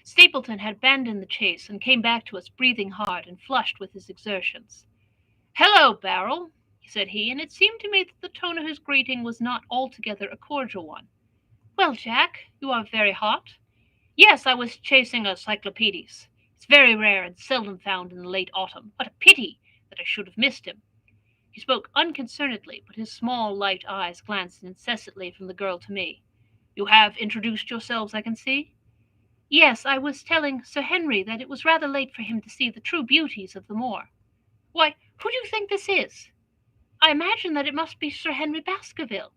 Stapleton had abandoned the chase and came back to us breathing hard and flushed with his exertions. "Hello, Beryl," said he, and it seemed to me that the tone of his greeting was not altogether a cordial one. "Well, Jack, you are very hot." "Yes, I was chasing a cyclopedes. It's very rare and seldom found in the late autumn. What a pity that I should have missed him." He spoke unconcernedly, but his small, light eyes glanced incessantly from the girl to me. "You have introduced yourselves, I can see." "Yes, I was telling Sir Henry that it was rather late for him to see the true beauties of the moor." "Why, who do you think this is?" "I imagine that it must be Sir Henry Baskerville."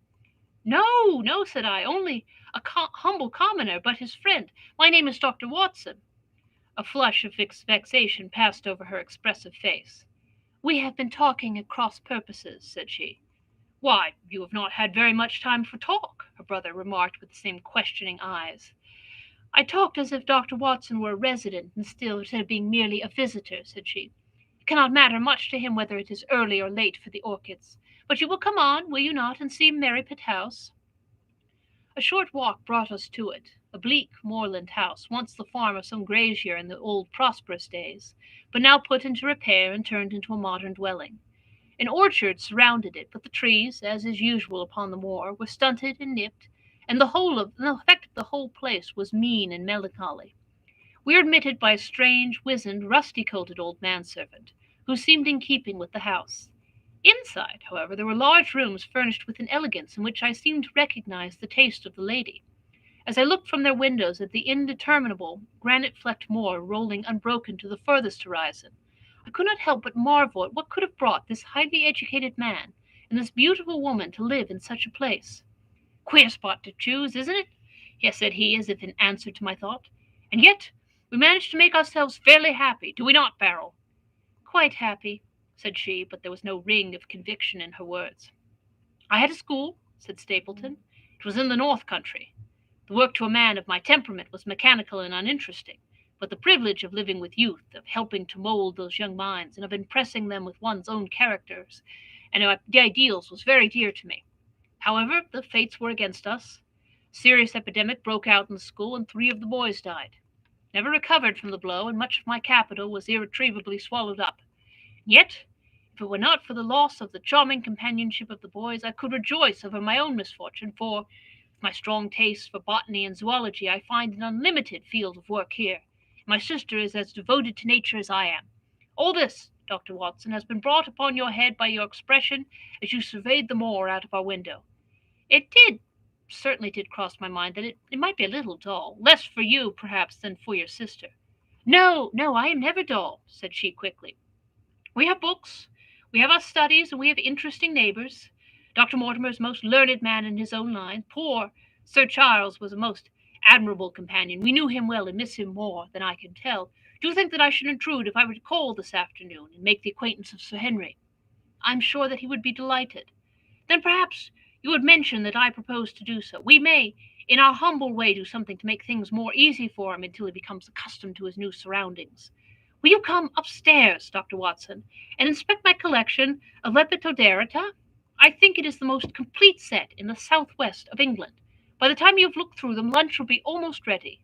"No, no," said I, "only a humble commoner, but his friend. My name is Dr. Watson." A flush of vexation passed over her expressive face. "We have been talking at cross purposes," said she. "Why, you have not had very much time for talk," her brother remarked with the same questioning eyes. "I talked as if Dr. Watson were a resident instead of being merely a visitor," said she. "It cannot matter much to him whether it is early or late for the orchids. But you will come on, will you not, and see Merripit House?" A short walk brought us to it, a bleak moorland house, once the farm of some grazier in the old prosperous days, but now put into repair and turned into a modern dwelling. An orchard surrounded it, but the trees, as is usual upon the moor, were stunted and nipped, and the effect of the whole place was mean and melancholy. We were admitted by a strange, wizened, rusty-coated old manservant, who seemed in keeping with the house. Inside, however, there were large rooms furnished with an elegance in which I seemed to recognize the taste of the lady. As I looked from their windows at the indeterminable, granite-flecked moor rolling unbroken to the furthest horizon, I could not help but marvel at what could have brought this highly educated man and this beautiful woman to live in such a place. "Queer spot to choose, isn't it?" "Yes," said he, as if in answer to my thought. "And yet we managed to make ourselves fairly happy, do we not, Beryl?" "Quite happy," said she, but there was no ring of conviction in her words. "I had a school," said Stapleton. "It was in the North Country. The work to a man of my temperament was mechanical and uninteresting, but the privilege of living with youth, of helping to mould those young minds, and of impressing them with one's own characters and the ideals was very dear to me. However, the fates were against us. A serious epidemic broke out in the school, and 3 of the boys died. Never recovered from the blow, and much of my capital was irretrievably swallowed up. Yet, if it were not for the loss of the charming companionship of the boys, I could rejoice over my own misfortune, for, with my strong taste for botany and zoology, I find an unlimited field of work here. My sister is as devoted to nature as I am. All this, Dr. Watson, has been brought upon your head by your expression as you surveyed the moor out of our window. It certainly did cross my mind that it might be a little dull, less for you, perhaps, than for your sister. No, no, I am never dull, said she quickly. We have books, we have our studies, and we have interesting neighbors. Dr. Mortimer is a most learned man in his own line. Poor Sir Charles was a most admirable companion. We knew him well and miss him more than I can tell. Do you think that I should intrude if I were to call this afternoon and make the acquaintance of Sir Henry? I'm sure that he would be delighted. Then perhaps you would mention that I propose to do so. We may, in our humble way, do something to make things more easy for him until he becomes accustomed to his new surroundings. Will you come upstairs, Dr. Watson, and inspect my collection of Lepidopterata? I think it is the most complete set in the southwest of England. By the time you have looked through them, lunch will be almost ready.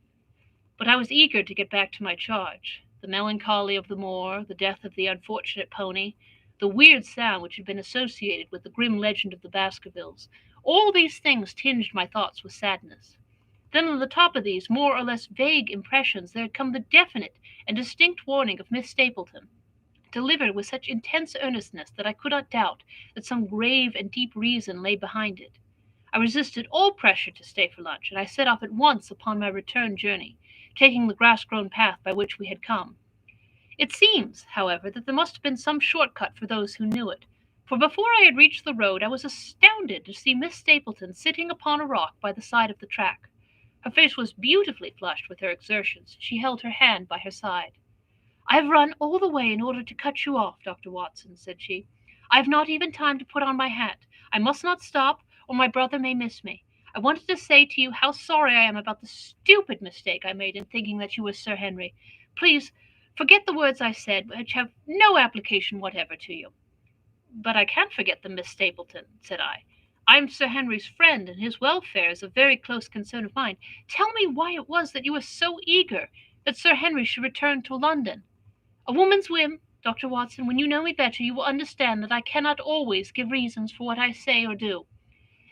But I was eager to get back to my charge. The melancholy of the moor, the death of the unfortunate pony, the weird sound which had been associated with the grim legend of the Baskervilles, all these things tinged my thoughts with sadness. Then on the top of these more or less vague impressions there had come the definite and distinct warning of Miss Stapleton, delivered with such intense earnestness that I could not doubt that some grave and deep reason lay behind it. I resisted all pressure to stay for lunch, and I set off at once upon my return journey, taking the grass-grown path by which we had come. It seems, however, that there must have been some short-cut for those who knew it, for before I had reached the road I was astounded to see Miss Stapleton sitting upon a rock by the side of the track. Her face was beautifully flushed with her exertions. She held her hand by her side. I have run all the way in order to cut you off, Dr. Watson, said she. I have not even time to put on my hat. I must not stop, or my brother may miss me. I wanted to say to you how sorry I am about the stupid mistake I made in thinking that you were Sir Henry. Please, forget the words I said, which have no application whatever to you. But I can't forget them, Miss Stapleton, said I. I am Sir Henry's friend, and his welfare is a very close concern of mine. Tell me why it was that you were so eager that Sir Henry should return to London. A woman's whim, Dr. Watson. When you know me better, you will understand that I cannot always give reasons for what I say or do.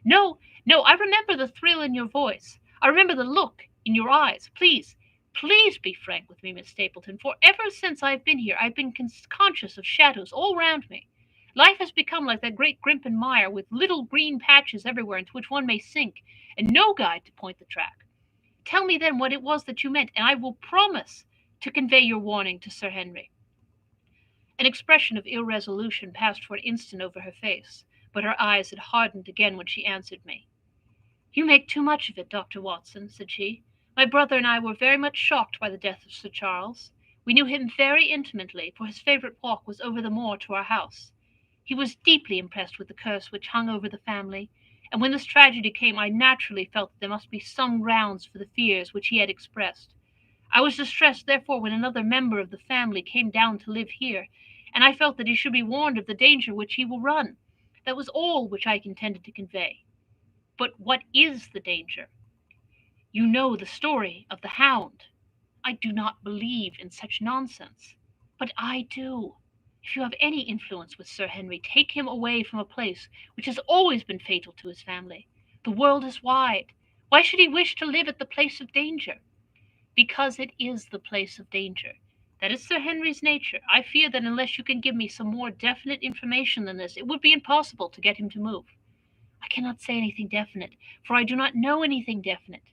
No, no, I remember the thrill in your voice. I remember the look in your eyes. Please, please be frank with me, Miss Stapleton, for ever since I have been here, I've been conscious of shadows all round me. Life has become like that great Grimpen mire, with little green patches everywhere into which one may sink, and no guide to point the track. Tell me then what it was that you meant, and I will promise to convey your warning to Sir Henry. An expression of irresolution passed for an instant over her face, but her eyes had hardened again when she answered me. You make too much of it, Dr. Watson, said she. My brother and I were very much shocked by the death of Sir Charles. We knew him very intimately, for his favourite walk was over the moor to our house. He was deeply impressed with the curse which hung over the family, and when this tragedy came, I naturally felt that there must be some grounds for the fears which he had expressed. I was distressed, therefore, when another member of the family came down to live here, and I felt that he should be warned of the danger which he will run. That was all which I intended to convey. But what is the danger? You know the story of the Hound. I do not believe in such nonsense. But I do. If you have any influence with Sir Henry, take him away from a place which has always been fatal to his family. The world is wide. Why should he wish to live at the place of danger? Because it is the place of danger. That is Sir Henry's nature. I fear that unless you can give me some more definite information than this, it would be impossible to get him to move. I cannot say anything definite, for I do not know anything definite.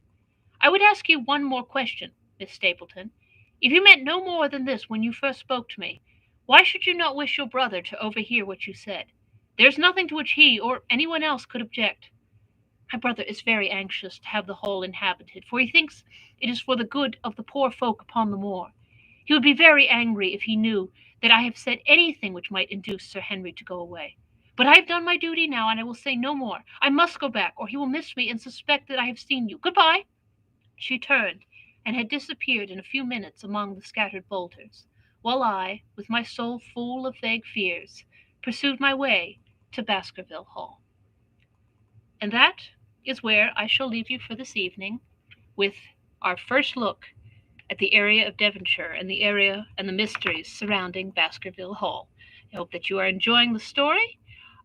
I would ask you one more question, Miss Stapleton. If you meant no more than this when you first spoke to me, why should you not wish your brother to overhear what you said? There is nothing to which he or anyone else could object. My brother is very anxious to have the Hall inhabited, for he thinks it is for the good of the poor folk upon the moor. He would be very angry if he knew that I have said anything which might induce Sir Henry to go away. But I have done my duty now, and I will say no more. I must go back, or he will miss me and suspect that I have seen you. Goodbye." She turned, and had disappeared in a few minutes among the scattered boulders, while I, with my soul full of vague fears, pursued my way to Baskerville Hall. And that is where I shall leave you for this evening, with our first look at the area of Devonshire and the area and the mysteries surrounding Baskerville Hall. I hope that you are enjoying the story.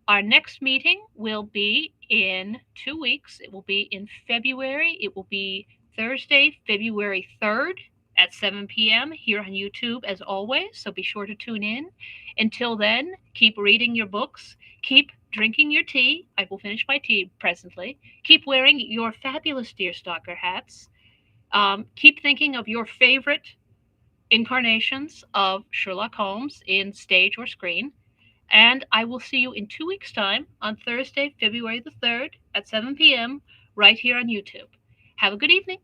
Our next meeting will be in 2 weeks. It will be in February. It will be Thursday, February 3rd at 7 p.m. here on YouTube as always, so be sure to tune in. Until then, keep reading your books, keep drinking your tea. I will finish my tea presently. Keep wearing your fabulous deerstalker hats. Keep thinking of your favorite incarnations of Sherlock Holmes in stage or screen. And I will see you in 2 weeks' time on Thursday, February the 3rd at 7 p.m. right here on YouTube. Have a good evening.